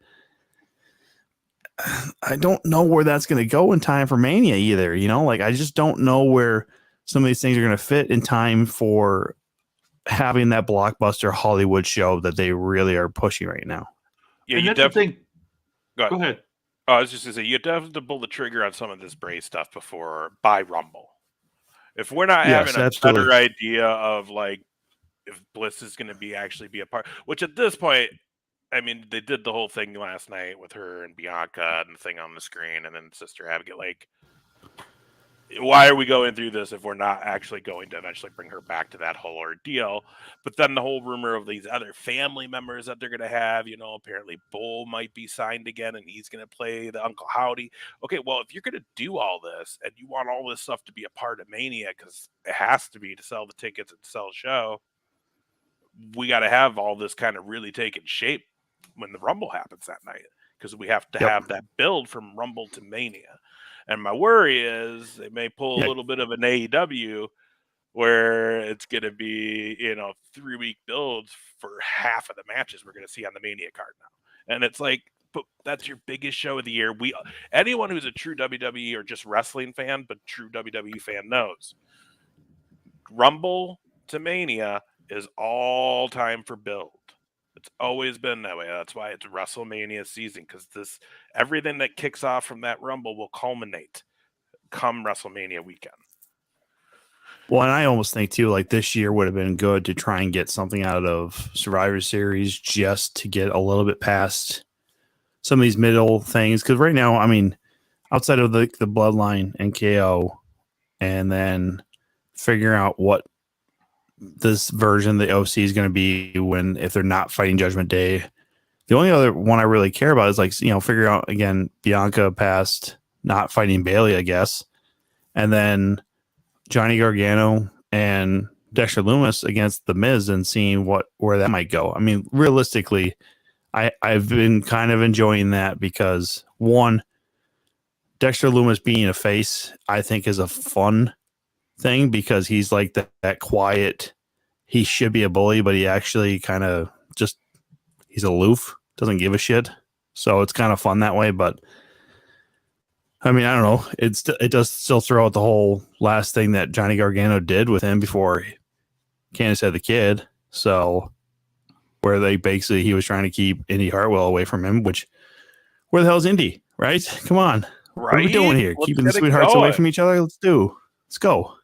I don't know where that's going to go in time for Mania either. I just don't know where some of these things are going to fit in time for having that blockbuster Hollywood show that they really are pushing right now. Yeah, and that's the thing. Go ahead. I was just going to say, you have to pull the trigger on some of this Bray stuff by Rumble. If we're not having a better idea of like if Bliss is going to actually be a part, which at this point, I mean, they did the whole thing last night with her and Bianca and the thing on the screen, and then Sister Abigail. Like, why are we going through this if we're not actually going to eventually bring her back to that whole ordeal? But then the whole rumor of these other family members that they're going to have, apparently Bull might be signed again and he's going to play the Uncle Howdy. Okay, well, if you're going to do all this and you want all this stuff to be a part of Mania, because it has to be to sell the tickets and sell the show, we got to have all this kind of really taking shape when the Rumble happens that night, because we have to have that build from Rumble to Mania. And my worry is they may pull a little bit of an AEW where it's going to be, 3-week builds for half of the matches we're going to see on the Mania card now. And it's like, but that's your biggest show of the year. Anyone who's a true WWE or just wrestling fan, but true WWE fan knows Rumble to Mania is all time for build. It's always been that way. That's why it's WrestleMania season, because everything that kicks off from that Rumble will culminate come WrestleMania weekend. Well, and I almost think too, like this year would have been good to try and get something out of Survivor Series just to get a little bit past some of these middle things. Because right now, I mean, outside of the Bloodline and KO, and then figuring out what this version of the OC is going to be if they're not fighting Judgment Day. The only other one I really care about is figure out again Bianca past not fighting Bayley, I guess, and then Johnny Gargano and Dexter Lumis against The Miz and seeing where that might go. I mean, realistically, I've been kind of enjoying that because one, Dexter Lumis being a face, I think is a fun thing because he's like that quiet, he should be a bully, but he actually kind of just, he's aloof, doesn't give a shit. So it's kind of fun that way. But I mean, I don't know. It does still throw out the whole last thing that Johnny Gargano did with him before Candace had the kid. So where he was trying to keep Indy Hartwell away from him, which where the hell is Indy, right? Come on. Right? What are we doing here? Let's Keeping the get it sweethearts away going. from each other? Let's go.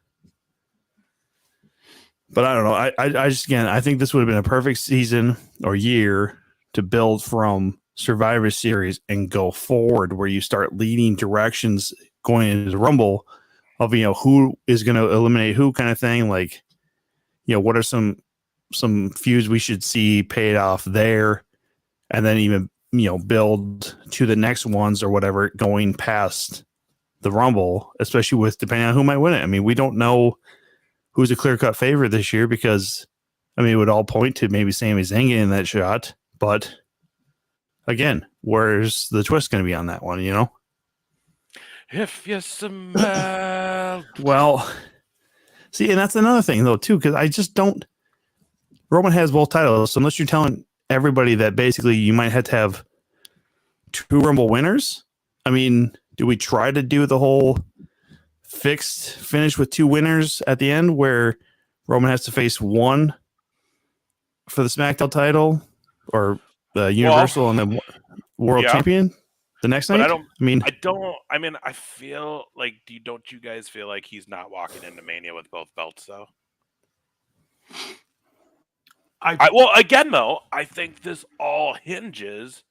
But I don't know. I just, again, I think this would have been a perfect season or year to build from Survivor Series and go forward where you start leading directions going into the Rumble of, who is going to eliminate who kind of thing. Like, what are some feuds we should see paid off there, and then even, build to the next ones or whatever going past the Rumble, especially with depending on who might win it. I mean, we don't know who's a clear-cut favorite this year because, I mean, it would all point to maybe Sami Zayn getting that shot. But, again, where's the twist going to be on that one, If you smell. Well, see, and that's another thing, though, too, because I just don't... Roman has both titles, so unless you're telling everybody that basically you might have to have 2 Rumble winners, I mean, do we try to do the whole fixed finish with 2 winners at the end where Roman has to face one for the SmackDown title or the Universal and the World Champion the next night? I feel like, don't you guys feel like he's not walking into Mania with both belts, though? Well, again, though, I think this all hinges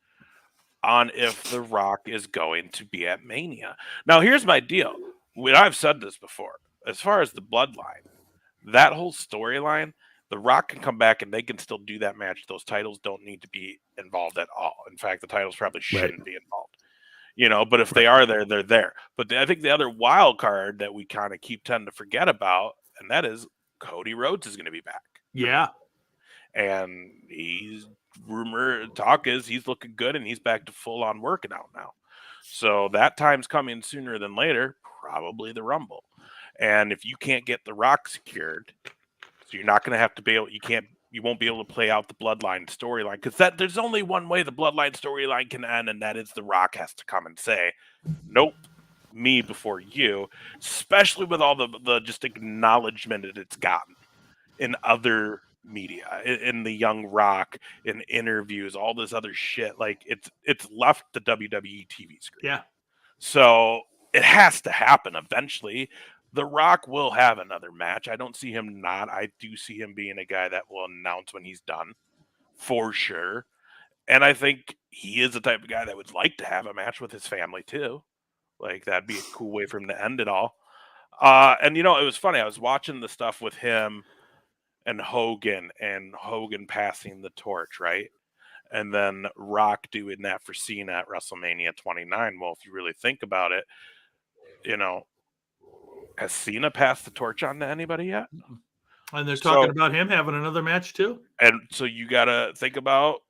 on if The Rock is going to be at Mania. Now, here's my deal. I've said this before. As far as the bloodline, that whole storyline, The Rock can come back and they can still do that match. Those titles don't need to be involved at all. In fact, the titles probably shouldn't be involved. But if they are there, they're there. But I think the other wild card that we kind of tend to forget about, and that is Cody Rhodes is going to be back. Yeah. And talk is he's looking good and he's back to full on working out now. So that time's coming sooner than later, probably the Rumble. And if you can't get The Rock secured, so you're not going to have to you won't be able to play out the bloodline storyline because there's only one way the bloodline storyline can end, and that is The Rock has to come and say, nope, me before you, especially with all the just acknowledgement that it's gotten in other media, in the Young Rock, in interviews, all this other shit. Like it's left the WWE TV screen. Yeah. So it has to happen eventually. The Rock will have another match. I don't see him not. I do see him being a guy that will announce when he's done, for sure. And I think he is the type of guy that would like to have a match with his family too. Like that'd be a cool way for him to end it all. And it was funny. I was watching the stuff with him and Hogan passing the torch, right? And then Rock doing that for Cena at WrestleMania 29. Well, if you really think about it, has Cena passed the torch on to anybody yet? And they're talking about him having another match too. And so you got to think about,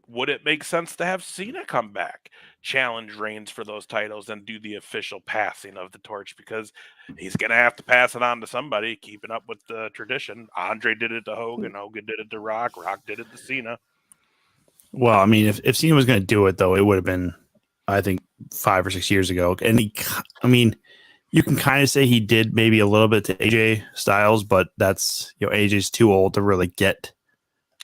would it make sense to have Cena come back, challenge Reigns for those titles, and do the official passing of the torch? Because he's going to have to pass it on to somebody, keeping up with the tradition. Andre did it to Hogan. Hogan did it to Rock. Rock did it to Cena. Well, I mean, if Cena was going to do it, though, it would have been, I think, 5 or 6 years ago. And you can kind of say he did maybe a little bit to AJ Styles, but that's, AJ's too old to really get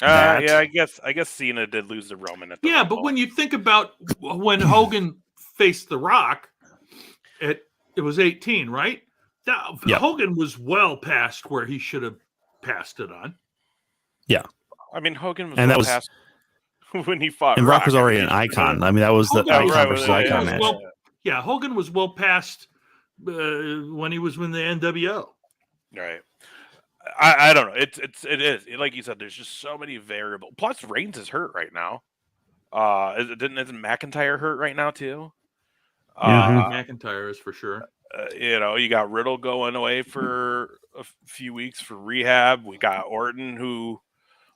that. Yeah, I guess Cena did lose the Roman at the Rumble. But when you think about when Hogan faced The Rock, it was 18, right? Yep. Hogan was well past where he should have passed it on. Yeah. I mean, Hogan was past when he fought. And Rock was already an icon. I mean, that was the icon versus icon match. Hogan was well past when he was in the NWO. Right. I don't know. It is like you said. There's just so many variables. Plus, Reigns is hurt right now. Isn't McIntyre hurt right now too? McIntyre is for sure. You got Riddle going away for a few weeks for rehab. We got Orton, who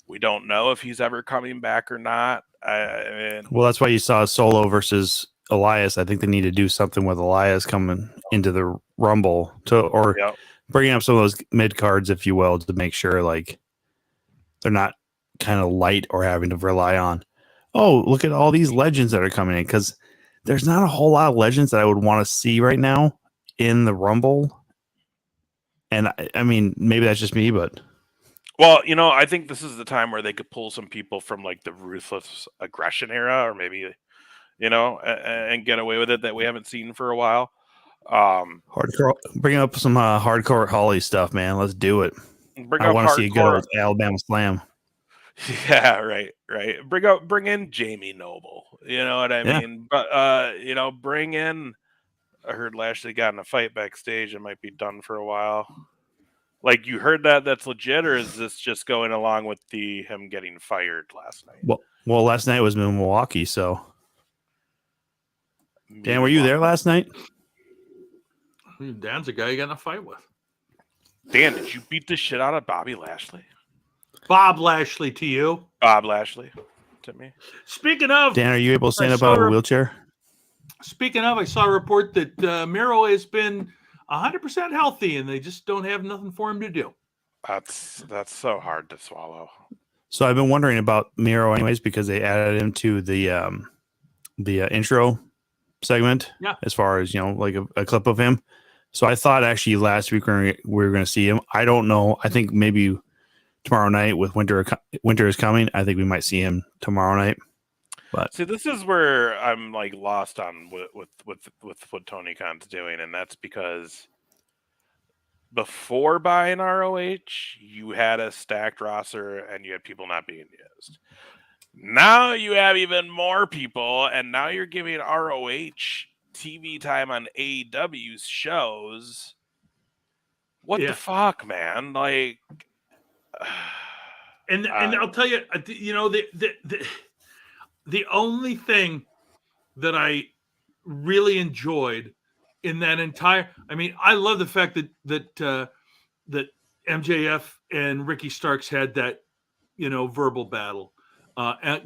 we don't know if he's ever coming back or not. Well, that's why you saw Solo versus Elias. I think they need to do something with Elias coming into the Rumble or bringing up some of those mid cards, if you will, to make sure like they're not kind of light or having to rely on, oh, look at all these legends that are coming in, because there's not a whole lot of legends that I would want to see right now in the Rumble. And I mean, maybe that's just me, but well, I think this is the time where they could pull some people from like the Ruthless Aggression era, or maybe, and get away with it that we haven't seen for a while. Hardcore, bring up some hardcore Holly stuff, man. Let's do it. I want to see a good old Alabama Slam. Yeah, right. Bring in Jamie Noble. You know what I mean? But bring in. I heard Lashley got in a fight backstage and might be done for a while. Like, you heard that's legit, or is this just going along with him getting fired last night? Well, last night was in Milwaukee, so. Dan, were you there last night? Dan's a guy you got in a fight with. Dan, did you beat the shit out of Bobby Lashley? Bob Lashley to you. Bob Lashley to me. Speaking of, Dan, are you able to stand up out of a wheelchair? Speaking of, I saw a report that Miro has been 100% healthy, and they just don't have nothing for him to do. That's so hard to swallow. So I've been wondering about Miro, anyways, because they added him to the intro segment. Yeah. As far as like a clip of him. So I thought actually last week we were going to see him. I don't know. I think maybe tomorrow night with Winter is Coming. I think we might see him tomorrow night. But see, this is where I'm like lost on with what Tony Khan's doing, and that's because before buying ROH, you had a stacked roster and you had people not being used. Now you have even more people, and now you're giving ROH TV time on AEW's shows. What the fuck, man? Like, and I'll tell you, the only thing that I really enjoyed in that entire, I love the fact that MJF and Ricky Starks had that, verbal battle,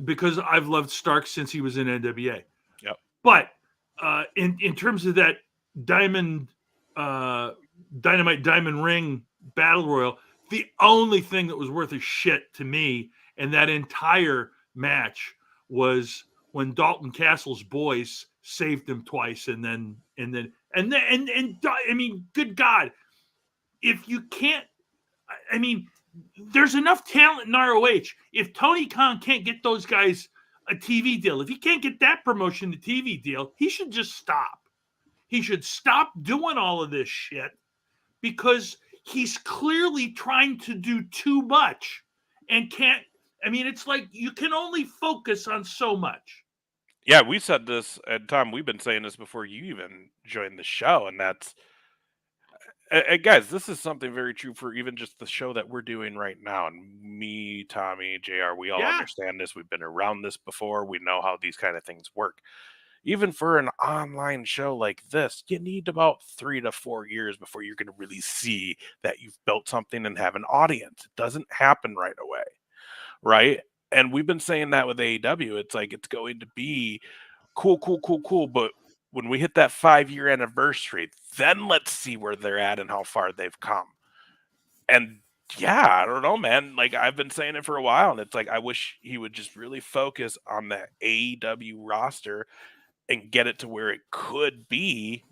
because I've loved Starks since he was in NWA. Yep. But in terms of that Dynamite Diamond Ring Battle Royal, the only thing that was worth a shit to me in that entire match was when Dalton Castle's boys saved him twice, and then good God, if you can't, there's enough talent in ROH. If Tony Khan can't get those guys a TV deal, if he can't get that promotion a TV deal, he should just stop. He should stop doing all of this shit, because he's clearly trying to do too much and can't. It's like you can only focus on so much. Yeah, we said this, and Tom, we've been saying this before you even joined the show, and that's, guys, this is something very true for even just the show that we're doing right now. And me, Tommy, JR, we all understand this. We've been around this before. We know how these kind of things work. Even for an online show like this, you need about 3 to 4 years before you're going to really see that you've built something and have an audience. It doesn't happen right away. Right. And we've been saying that with AEW. It's like, it's going to be cool. But when we hit that 5-year anniversary, then let's see where they're at and how far they've come. And yeah, I don't know, man. Like, I've been saying it for a while, and it's like, I wish he would just really focus on the AEW roster and get it to where it could be.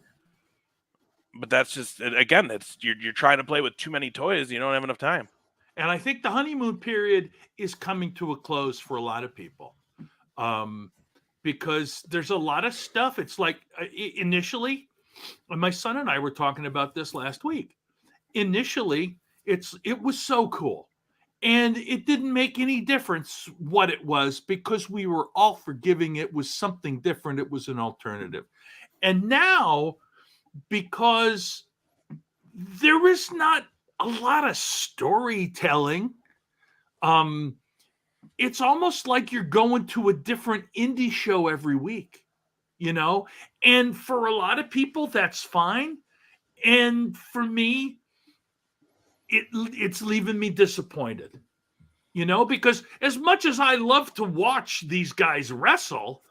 But that's just, again, you're trying to play with too many toys. You don't have enough time. And I think the honeymoon period is coming to a close for a lot of people, because there's a lot of stuff. It's like initially, my son and I were talking about this last week. Initially, it was so cool, and it didn't make any difference what it was, because we were all forgiving it was something different. It was an alternative. And now, because there is not a lot of storytelling, it's almost like you're going to a different indie show every week, and for a lot of people that's fine. And for me, it's leaving me disappointed. You know, because as much as I love to watch these guys wrestle,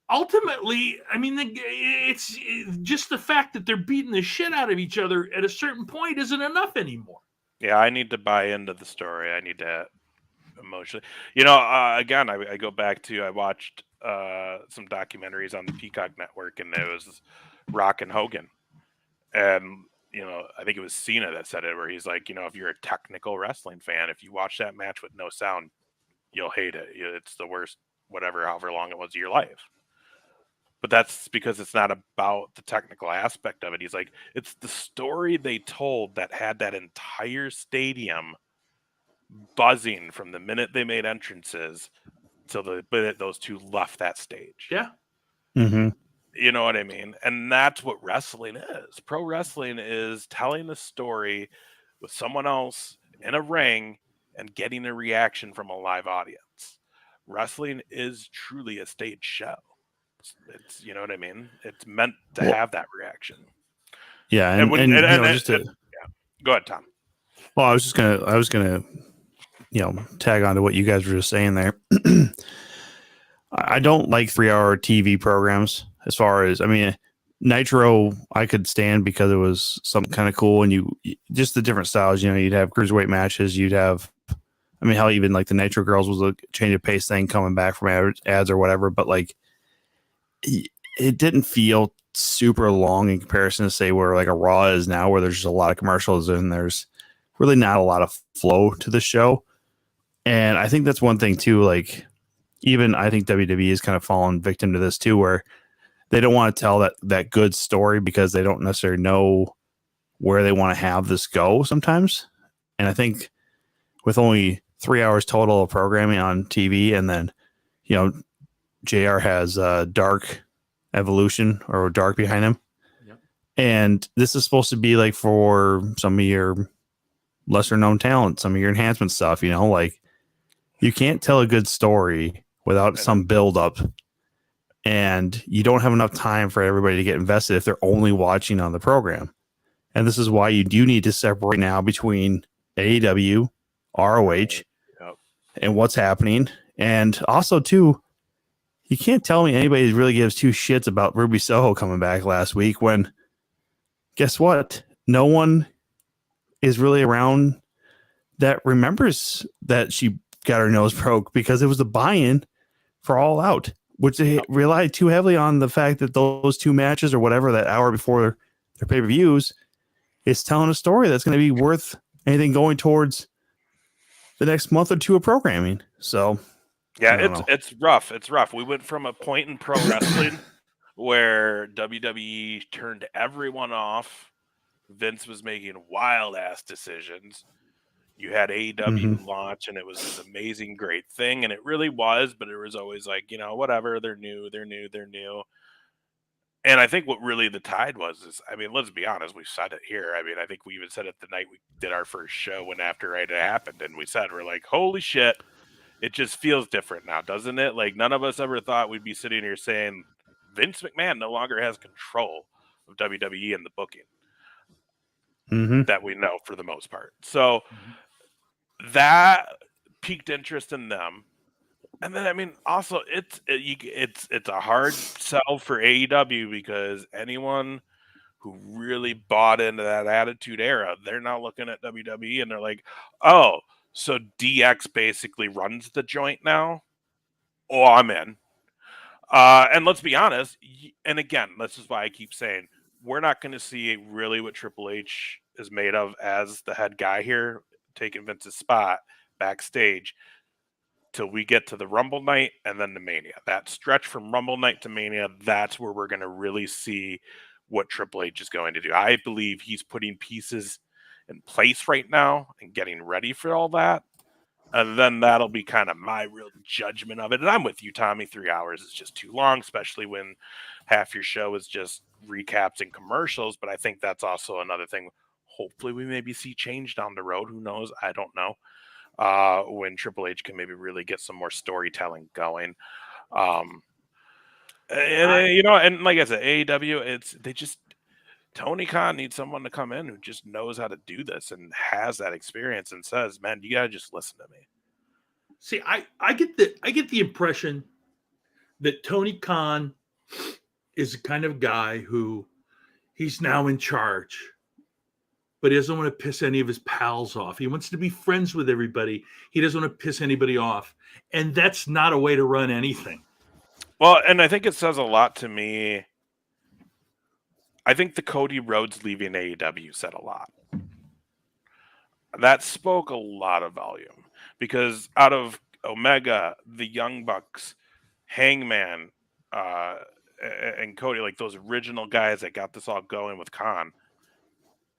ultimately, I mean, it's just the fact that they're beating the shit out of each other at a certain point isn't enough anymore. Yeah, I need to buy into the story. I need to emotionally, again, I go back to, I watched some documentaries on the Peacock Network, and it was Rock and Hogan, and I think it was Cena that said it, where he's like, if you're a technical wrestling fan, if you watch that match with no sound, you'll hate it. It's the worst, however long it was of your life. But that's because it's not about the technical aspect of it. He's like, it's the story they told that had that entire stadium buzzing from the minute they made entrances till the minute those two left that stage. Yeah. Mm-hmm. You know what I mean? And that's what wrestling is. Pro wrestling is telling a story with someone else in a ring and getting a reaction from a live audience. Wrestling is truly a stage show. It's you know what I mean? It's meant to have that reaction. Yeah, Go ahead, Tom. Well, I was gonna tag on to what you guys were just saying there. I don't like 3-hour TV programs. As far as, I mean, Nitro, I could stand because it was something kind of cool, and you just the different styles. You'd have cruiserweight matches. You'd have, I mean, hell, even like the Nitro Girls was a change of pace thing coming back from ads or whatever. But like, it didn't feel super long in comparison to say where like a Raw is now, where there's just a lot of commercials and there's really not a lot of flow to the show. And I think that's one thing too. Like, even I think WWE has kind of fallen victim to this too, where they don't want to tell that good story because they don't necessarily know where they want to have this go sometimes. And I think with only 3 hours total of programming on TV, and then, JR has Dark Evolution or Dark behind him. Yep. And this is supposed to be like for some of your lesser known talent, some of your enhancement stuff, like you can't tell a good story without some build up. And you don't have enough time for everybody to get invested if they're only watching on the program. And this is why you do need to separate now between AEW, ROH, and what's happening. And also, too, you can't tell me anybody really gives two shits about Ruby Soho coming back last week when, guess what? No one is really around that remembers that she got her nose broke, because it was the buy-in for All Out, which they relied too heavily on the fact that those two matches or whatever that hour before their pay-per-views is telling a story that's going to be worth anything going towards the next month or two of programming. So yeah, it's rough. It's rough. We went from a point in pro wrestling where WWE turned everyone off. Vince was making wild ass decisions. You had AEW launch, and it was this amazing, great thing, and it really was, but it was always like, whatever, they're new. And I think what really the tide was is, I mean, let's be honest, we said it here. I mean, I think we even said it the night we did our first show when after it happened, and we said, we're like, holy shit, it just feels different now, doesn't it? Like, none of us ever thought we'd be sitting here saying Vince McMahon no longer has control of WWE and the booking that we know for the most part. So that piqued interest in them. And then, I mean, also it's a hard sell for AEW, because anyone who really bought into that Attitude Era, they're now looking at WWE and they're like, oh, so DX basically runs the joint now? Oh, I'm in. And let's be honest, and again, this is why I keep saying, we're not going to see really what Triple H is made of as the head guy here, taking Vince's spot backstage, till we get to the Rumble night and then the Mania. That stretch from Rumble night to Mania, that's where we're going to really see what Triple H is going to do. I believe he's putting pieces in place right now and getting ready for all that. And then that'll be kind of my real judgment of it. And I'm with you, Tommy. 3 hours is just too long, especially when half your show is just recaps and commercials. But I think that's also another thing. Hopefully we maybe see change down the road. Who knows? I don't know. When Triple H can maybe really get some more storytelling going. And like I said, AEW, Tony Khan needs someone to come in who just knows how to do this and has that experience and says, man, you got to just listen to me. See, I get the impression that Tony Khan is the kind of guy who he's now in charge, but he doesn't want to piss any of his pals off. He wants to be friends with everybody. He doesn't want to piss anybody off. And that's not a way to run anything. Well, and I think it says a lot to me. I think the Cody Rhodes leaving AEW said a lot. That spoke a lot of volume because out of Omega, the Young Bucks, Hangman, and Cody, like those original guys that got this all going with Khan,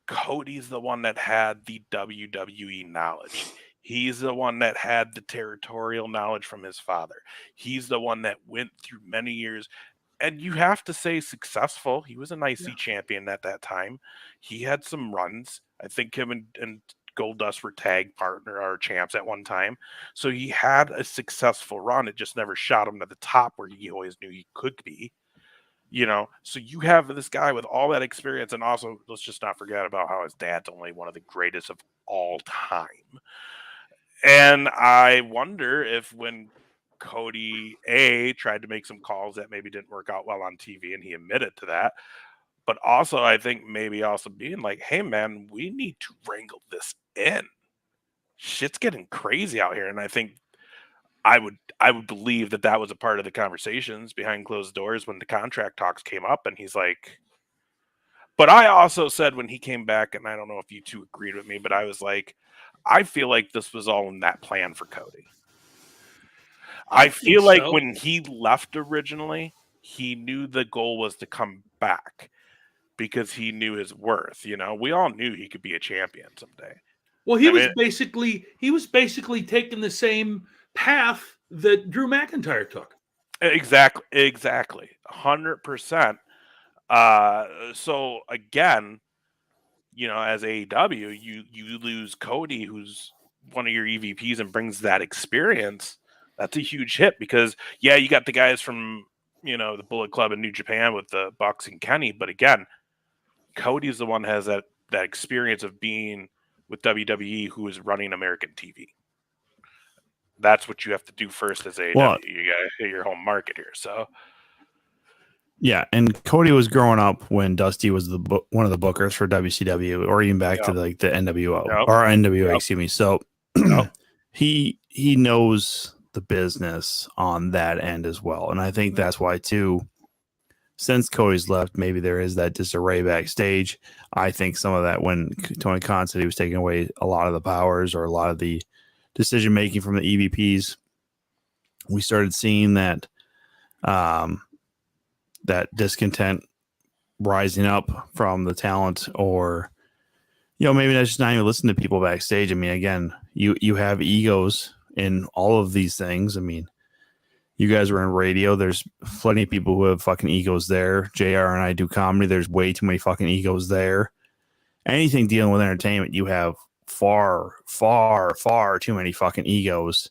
Cody's the one that had the WWE knowledge. He's the one that had the territorial knowledge from his father. He's the one that went through many years. And you have to say successful. He was an IC champion at that time. He had some runs. I think him and Goldust were tag partner or champs at one time. So he had a successful run. It just never shot him to the top where he always knew he could be. You know, so you have this guy with all that experience, and also let's just not forget about how his dad's only one of the greatest of all time. And I wonder if when Cody tried to make some calls that maybe didn't work out well on TV, and he admitted to that, but also I think maybe also being like, hey man, we need to wrangle this in. Shit's getting crazy out here, and I think I would believe that was a part of the conversations behind closed doors when the contract talks came up, and he's like, but I also said when he came back, and I don't know if you two agreed with me, but I was like, I feel like this was all in that plan for Cody. I feel like when he left originally, he knew the goal was to come back because he knew his worth. You know, we all knew he could be a champion someday. Well, he was basically taking the same path that Drew McIntyre took. Exactly. 100%. So again, you know, as AEW, you lose Cody, who's one of your EVPs and brings that experience. That's a huge hit because you got the guys from, you know, the Bullet Club in New Japan with the Bucks and Kenny, but again, Cody's the one that has that experience of being with WWE, who is running American TV. That's what you have to do first as AEW. Well, you got to hit your home market here. So, yeah, and Cody was growing up when Dusty was one of the bookers for WCW, or even back to like the NWO or NWA, excuse me. So he knows the business on that end as well, and I think that's why too. Since Cody's left, maybe there is that disarray backstage. I think some of that when Tony Khan said he was taking away a lot of the powers or a lot of the decision making from the EVPs, we started seeing that that discontent rising up from the talent, or maybe that's just not even listening to people backstage. I mean, again, you have egos in all of these things. I mean, you guys are in radio. There's plenty of people who have fucking egos there. JR and I do comedy. There's way too many fucking egos there. Anything dealing with entertainment, you have far, far, far too many fucking egos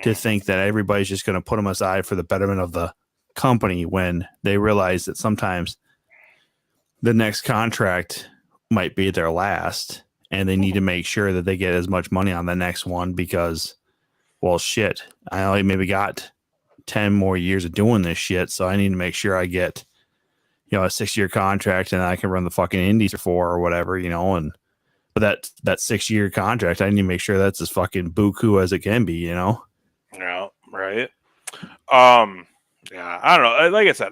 to think that everybody's just going to put them aside for the betterment of the company when they realize that sometimes the next contract might be their last and they need to make sure that they get as much money on the next one because, well, shit, I only maybe got 10 more years of doing this shit, so I need to make sure I get a 6-year contract and I can run the fucking indies for 4 or whatever, but that 6-year contract, I need to make sure that's as fucking buku as it can be, Yeah, right. Yeah, I don't know. Like I said,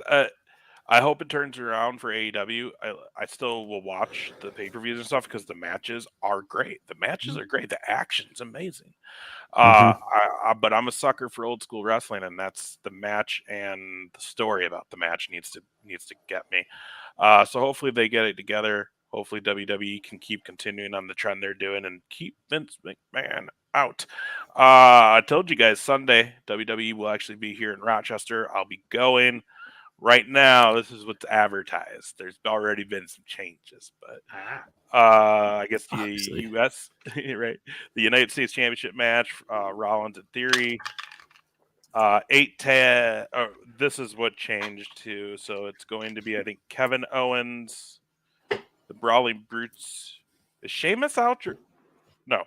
I hope it turns around for AEW. I still will watch the pay-per-views and stuff because the matches are great. The matches are great. The action's amazing. But I'm a sucker for old school wrestling, and that's the match and the story about the match needs to get me. So hopefully they get it together. Hopefully WWE can keep continuing on the trend they're doing and keep Vince McMahon out. I told you guys Sunday WWE will actually be here in Rochester. I'll be going. Right now, this is what's advertised. There's already been some changes, but I guess the Obviously. U.S. right, the United States Championship match, Rollins and Theory, 8-10. This is what changed too. So it's going to be, I think, Kevin Owens, The Brawling Brutes. Is Sheamus out? No.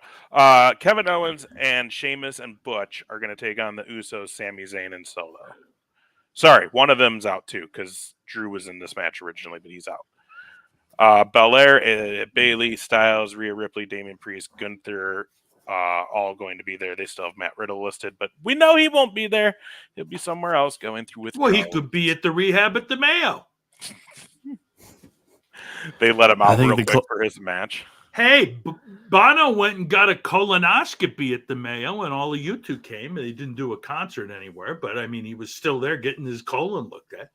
Kevin Owens and Sheamus and Butch are going to take on the Usos, Sami Zayn, and Solo. Sorry, one of them's out too because Drew was in this match originally, but he's out. Belair, Bayley, Styles, Rhea Ripley, Damian Priest, Gunther, all going to be there. They still have Matt Riddle listed, but we know he won't be there. He'll be somewhere else going through with. Well, he could be at the rehab at the Mayo. They let him out real quick for his match. Hey, Bono went and got a colonoscopy at the Mayo, and all of you two came. They didn't do a concert anywhere, but I mean, he was still there getting his colon looked at.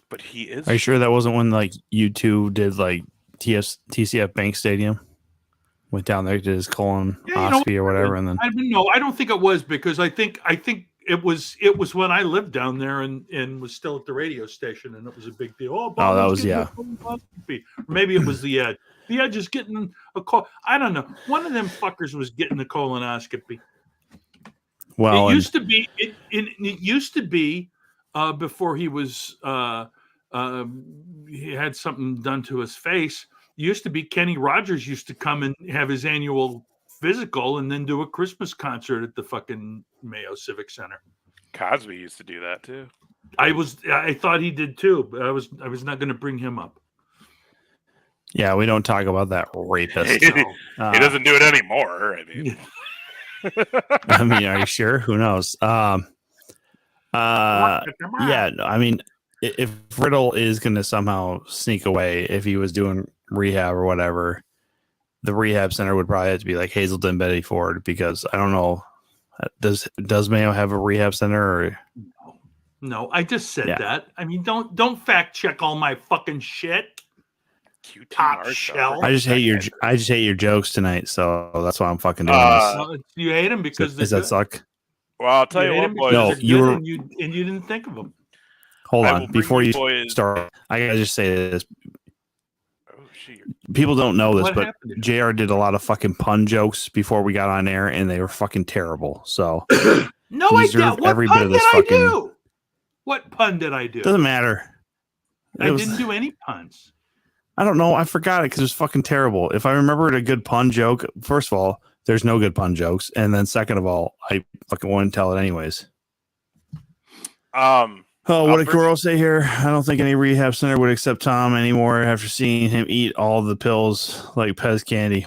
But he is. Are you sure that wasn't when like you2 did like TCF Bank Stadium? Went down there, did his colonoscopy or whatever, and then I don't think it was because I think it was when I lived down there and was still at the radio station, and it was a big deal. Oh, that was maybe it was the Edge. The Edge is getting a call. I don't know. One of them fuckers was getting the colonoscopy. Well, it used to be. It used to be before he was he had something done to his face. It used to be Kenny Rogers used to come and have his annual physical and then do a Christmas concert at the fucking Mayo Civic Center. Cosby used to do that too. I thought he did too, but I was not going to bring him up. Yeah, we don't talk about that rapist. He doesn't do it anymore. I mean, are you sure? Who knows? Yeah, I mean, if Riddle is going to somehow sneak away, if he was doing rehab or whatever, the rehab center would probably have to be like Hazelden, Betty Ford, because I don't know. Does Mayo have a rehab center? Or? No, I just said that. I mean, don't fact check all my fucking shit. Top shelf. I just hate your jokes tonight, so that's why I'm fucking doing this. You hate them because does that suck? Well, I'll tell you what, boys. No, you didn't think of them. Hold on, before you start, I gotta just say this. Oh, shit. People don't know this, but happened? JR did a lot of fucking pun jokes before we got on air, and they were fucking terrible. So no, I didn't. What every pun bit of this did fucking. I do? What pun did I do? Doesn't matter. I didn't do any puns. I don't know. I forgot it because it was fucking terrible. If I remembered a good pun joke, first of all, there's no good pun jokes, and then second of all, I fucking wouldn't tell it anyways. What did Goro say here? I don't think any rehab center would accept Tom anymore after seeing him eat all the pills like Pez candy.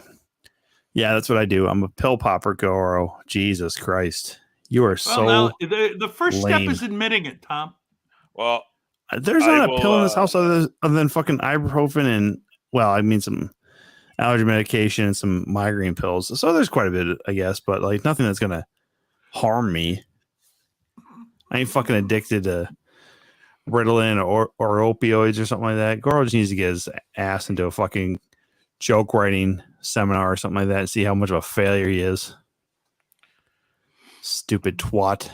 Yeah, that's what I do. I'm a pill popper, Goro. Jesus Christ. You are now, the first step is admitting it, Tom. Well, there's not a pill in this house other than fucking ibuprofen and, well, I mean some allergy medication and some migraine pills. So there's quite a bit, I guess, but like nothing that's going to harm me. I ain't fucking addicted to Ritalin or opioids or something like that. Goro just needs to get his ass into a fucking joke writing seminar or something like that and see how much of a failure he is. Stupid twat.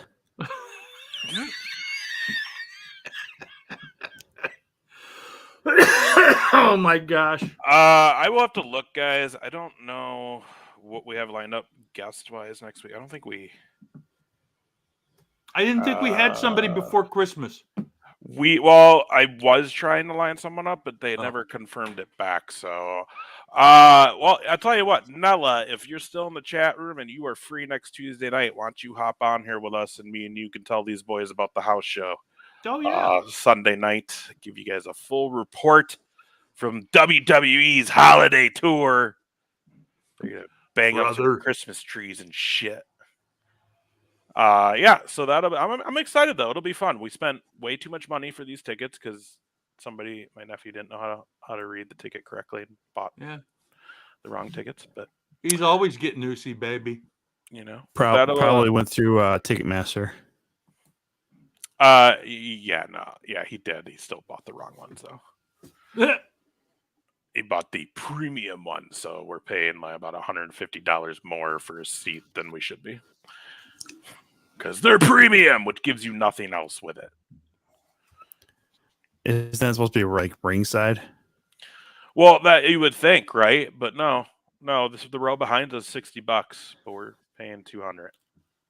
Oh my gosh. I will have to look, guys. I don't know what we have lined up guest wise next week. I don't think I didn't think we had somebody before Christmas. I was trying to line someone up, but they never confirmed it back. So well, I'll tell you what, Nella, if you're still in the chat room and you are free next Tuesday night, why don't you hop on here with us and me and you can tell these boys about the house show. Oh, yeah. Sunday night, give you guys a full report from WWE's holiday tour. They're gonna bang up some Christmas trees and shit. Yeah, so I'm excited though. It'll be fun. We spent way too much money for these tickets because my nephew didn't know how to read the ticket correctly and bought the wrong tickets. But he's always getting Noosie, baby. You know, probably went through Ticketmaster. He did. He still bought the wrong one, so he bought the premium one, so we're paying like about $150 more for a seat than we should be. Because they're premium, which gives you nothing else with it. Isn't that supposed to be like ringside? Well, that you would think, right? But no. The row behind us is $60, but we're paying $200.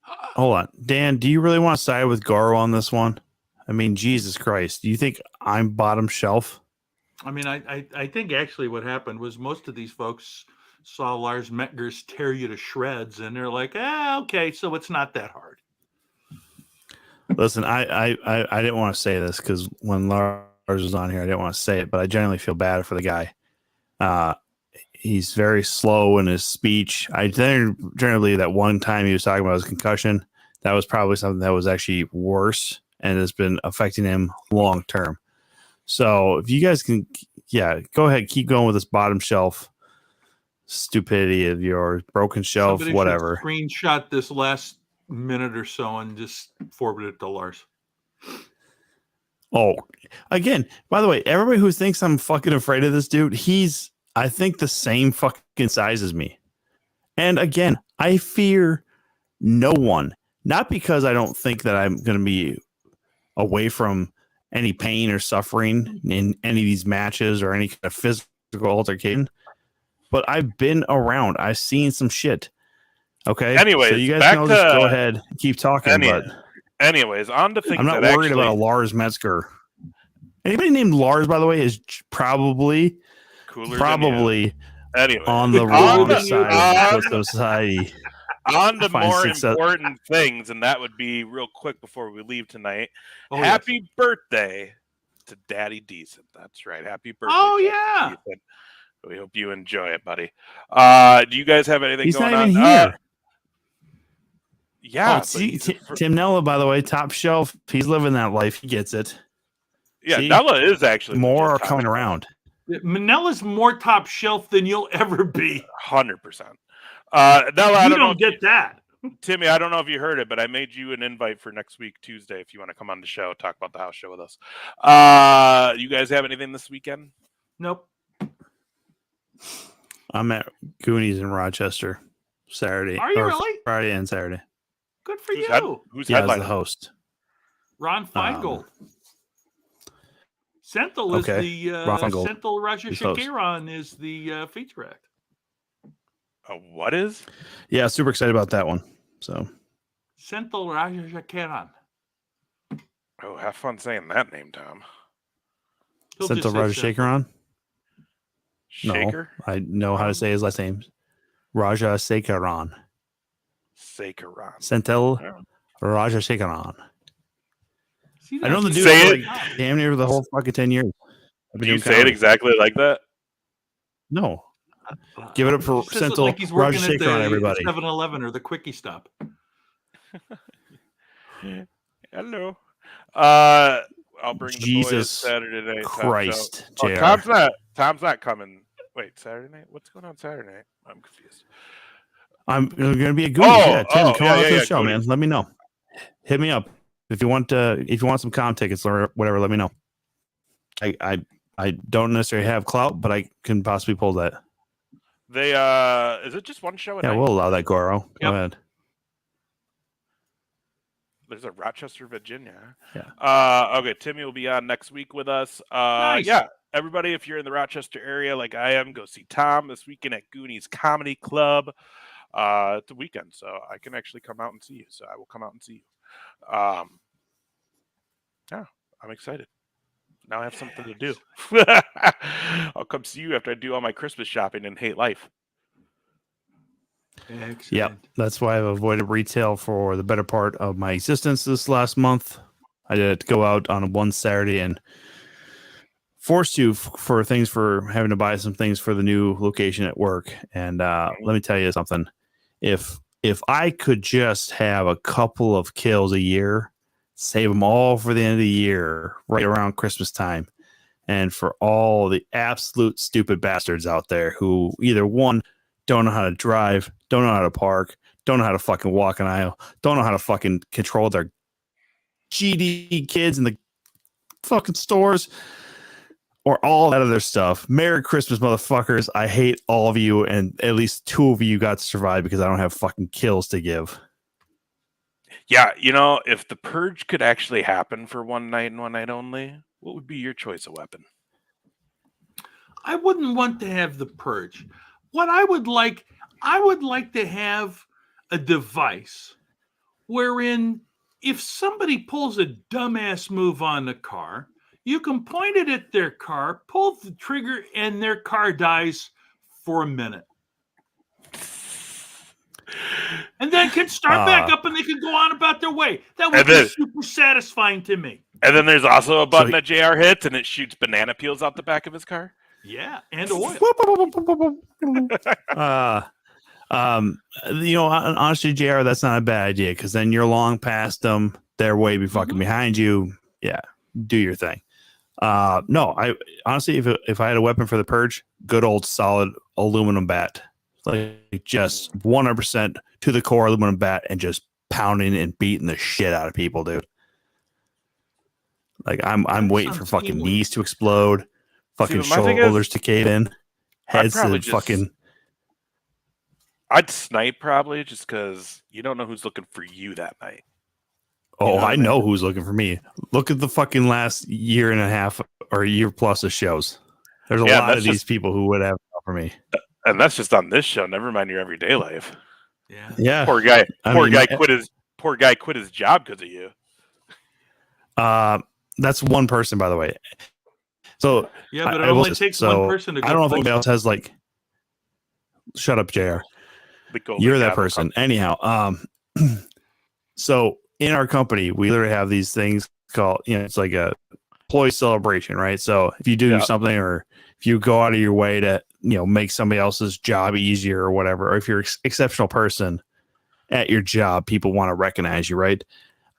Hold on, Dan. Do you really want to side with Goro on this one? I mean, Jesus Christ. Do you think I'm bottom shelf? I mean, I think actually what happened was most of these folks saw Lars Metzger's tear you to shreds, and they're like, okay, so it's not that hard. Listen, I didn't want to say this because when Lars was on here, I didn't want to say it, but I genuinely feel bad for the guy. He's very slow in his speech. I generally that one time he was talking about his concussion, that was probably something that was actually worse and has been affecting him long term. So if you guys can, go ahead, keep going with this bottom shelf stupidity of your broken shelf, Somebody whatever. should screenshot this last minute or so and just forward it to Lars. Oh, again, by the way, everybody who thinks I'm fucking afraid of this dude, he's, I think, the same fucking size as me. And again, I fear no one. Not because I don't think that I'm going to be away from any pain or suffering in any of these matches or any kind of physical altercation, but I've been around. I've seen some shit. Okay. Anyways, so you guys back can all to- just go ahead and keep talking. But Anyways, on to things I'm not that worried about a Lars Metzger. Anybody named Lars, by the way, is probably cooler than you. Anyway, on the wrong side of society. On to Find more success. important things, and that would be real quick before we leave tonight. Oh, Happy birthday to Daddy Decent. That's right. Happy birthday. Oh, Daddy yeah. Decent. We hope you enjoy it, buddy. Do you guys have anything He's going not on? even here. Yeah. Oh, see, Tim Nella, by the way, top shelf. He's living that life. He gets it. Yeah, see? Nella is actually More are legit top coming shelf. around. Manila's more top shelf than you'll ever be. 100%. Nella, I You don't know don't get that. Timmy, I don't know if you heard it, but I made you an invite for next week, Tuesday, if you want to come on the show, talk about the house show with us. You guys have anything this weekend? Nope. I'm at Goonies in Rochester Saturday. Are you or really? Friday and Saturday. Good for Who's you. Who's Yeah, as headlining? the host. Ron Feingold. Senthil is okay. the Ron Feingold. Senthil Raja He's host. Shakiran is the feature act. What is? Yeah, super excited about that one. So Senthil Raja Shakiran. Oh, have fun saying that name, Tom. He'll sent just to say Raja Senthil. Shekaran. Shaker? No, I know how to say his last name. Raja Shekaran. Sakaran. Senthil Yeah. Raja Shekaran. See, I know the that's- dude Say for it. like damn near the whole fucking 10 years. I've been Do you doing say it comedy. exactly like that? No. Give it up for He says it Senthil like he's working Raja at Shekaran, the everybody. 7-Eleven or the Quickie Stop. Hello. I'll bring the boys Jesus Saturday night. Tom, Christ, so- JR. Tom's not coming. Wait, Saturday night? What's going on Saturday night? I'm confused. I'm going to be a Goonies. Tim, come on yeah, up to the yeah, show, Goonies. man. Let me know. Hit me up if you want some comp tickets or whatever. Let me know. I don't necessarily have clout, but I can possibly pull that. They is it just one show? Yeah, we'll allow that, Goro. Go Yep. ahead. There's a Rochester, Virginia. Yeah. Okay, Timmy will be on next week with us. Nice. Yeah, everybody, if you're in the Rochester area like I am, go see Tom this weekend at Goonies Comedy Club. It's a weekend, so I can actually come out and see you. So I will come out and see you. Yeah, I'm excited. Now I have something to do. I'll come see you after I do all my Christmas shopping and hate life. Excellent. Yeah, that's why I've avoided retail for the better part of my existence this last month. I had to go out on one Saturday and forced to for having to buy some things for the new location at work. And let me tell you something. If I could just have a couple of kills a year, save them all for the end of the year, right around Christmas time, and for all the absolute stupid bastards out there who either one, don't know how to drive, don't know how to park, don't know how to fucking walk an aisle, don't know how to fucking control their GD kids in the fucking stores, or all that other stuff. Merry Christmas, motherfuckers. I hate all of you, and at least 2 of you got to survive because I don't have fucking kills to give. Yeah, if the purge could actually happen for one night and one night only, what would be your choice of weapon? I wouldn't want to have the purge. What I would like to have a device wherein if somebody pulls a dumbass move on the car, You can point it at their car, pull the trigger, and their car dies for a minute. And then can start back up and they can go on about their way. That would be super satisfying to me. And then there's also a button that JR hits and it shoots banana peels out the back of his car. Yeah, and oil. Honestly, JR, that's not a bad idea because then you're long past them. They're way fucking behind you. Yeah, do your thing. No, I honestly, if I had a weapon for the purge, good old solid aluminum bat, like just 100% to the core aluminum bat, and just pounding and beating the shit out of people, dude. Like I'm waiting for fucking knees to explode, fucking shoulders to cave in, heads to fucking. I'd snipe probably just because you don't know who's looking for you that night. Oh, I know who's looking for me. Look at the fucking last year and a half or a year plus of shows. There's a lot of these people who would have for me. And that's just on this show. Never mind your everyday life. Yeah. Poor guy quit his job because of you. That's one person, by the way. So yeah, but it only takes one person to go. I don't know if anybody else has like. Shut up, JR. You're that person. Anyhow, so in our company, we literally have these things called, it's like a employee celebration, right? So if you do something, or if you go out of your way to, make somebody else's job easier or whatever, or if you're an exceptional person at your job, people want to recognize you, right?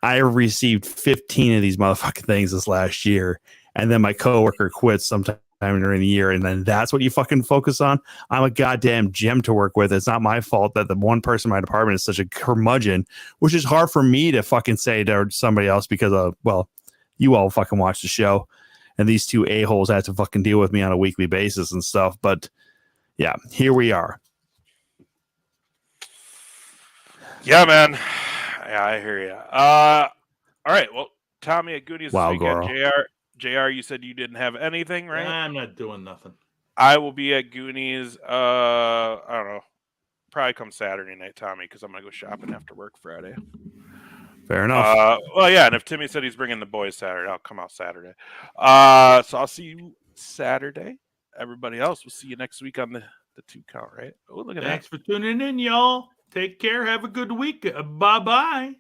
I received 15 of these motherfucking things this last year, and then my coworker quit sometime during the year, and then that's what you fucking focus on. I'm a goddamn gem to work with. It's not my fault that the one person in my department is such a curmudgeon, which is hard for me to fucking say to somebody else because of, well, you all fucking watch the show, and these two a-holes have to fucking deal with me on a weekly basis and stuff. But yeah, here we are. Yeah, man. Yeah, I hear you. All right. Well, Tommy at Goonies this weekend. JR, you said you didn't have anything, right? I'm not doing nothing. I will be at Goonies. I don't know. Probably come Saturday night, Tommy, because I'm gonna go shopping after work Friday. Fair enough. Well, yeah, and if Timmy said he's bringing the boys Saturday, I'll come out Saturday. So I'll see you Saturday. Everybody else, we'll see you next week on the 2 count, right? Oh, look at that. Thanks for tuning in, y'all. Take care. Have a good week. Bye-bye.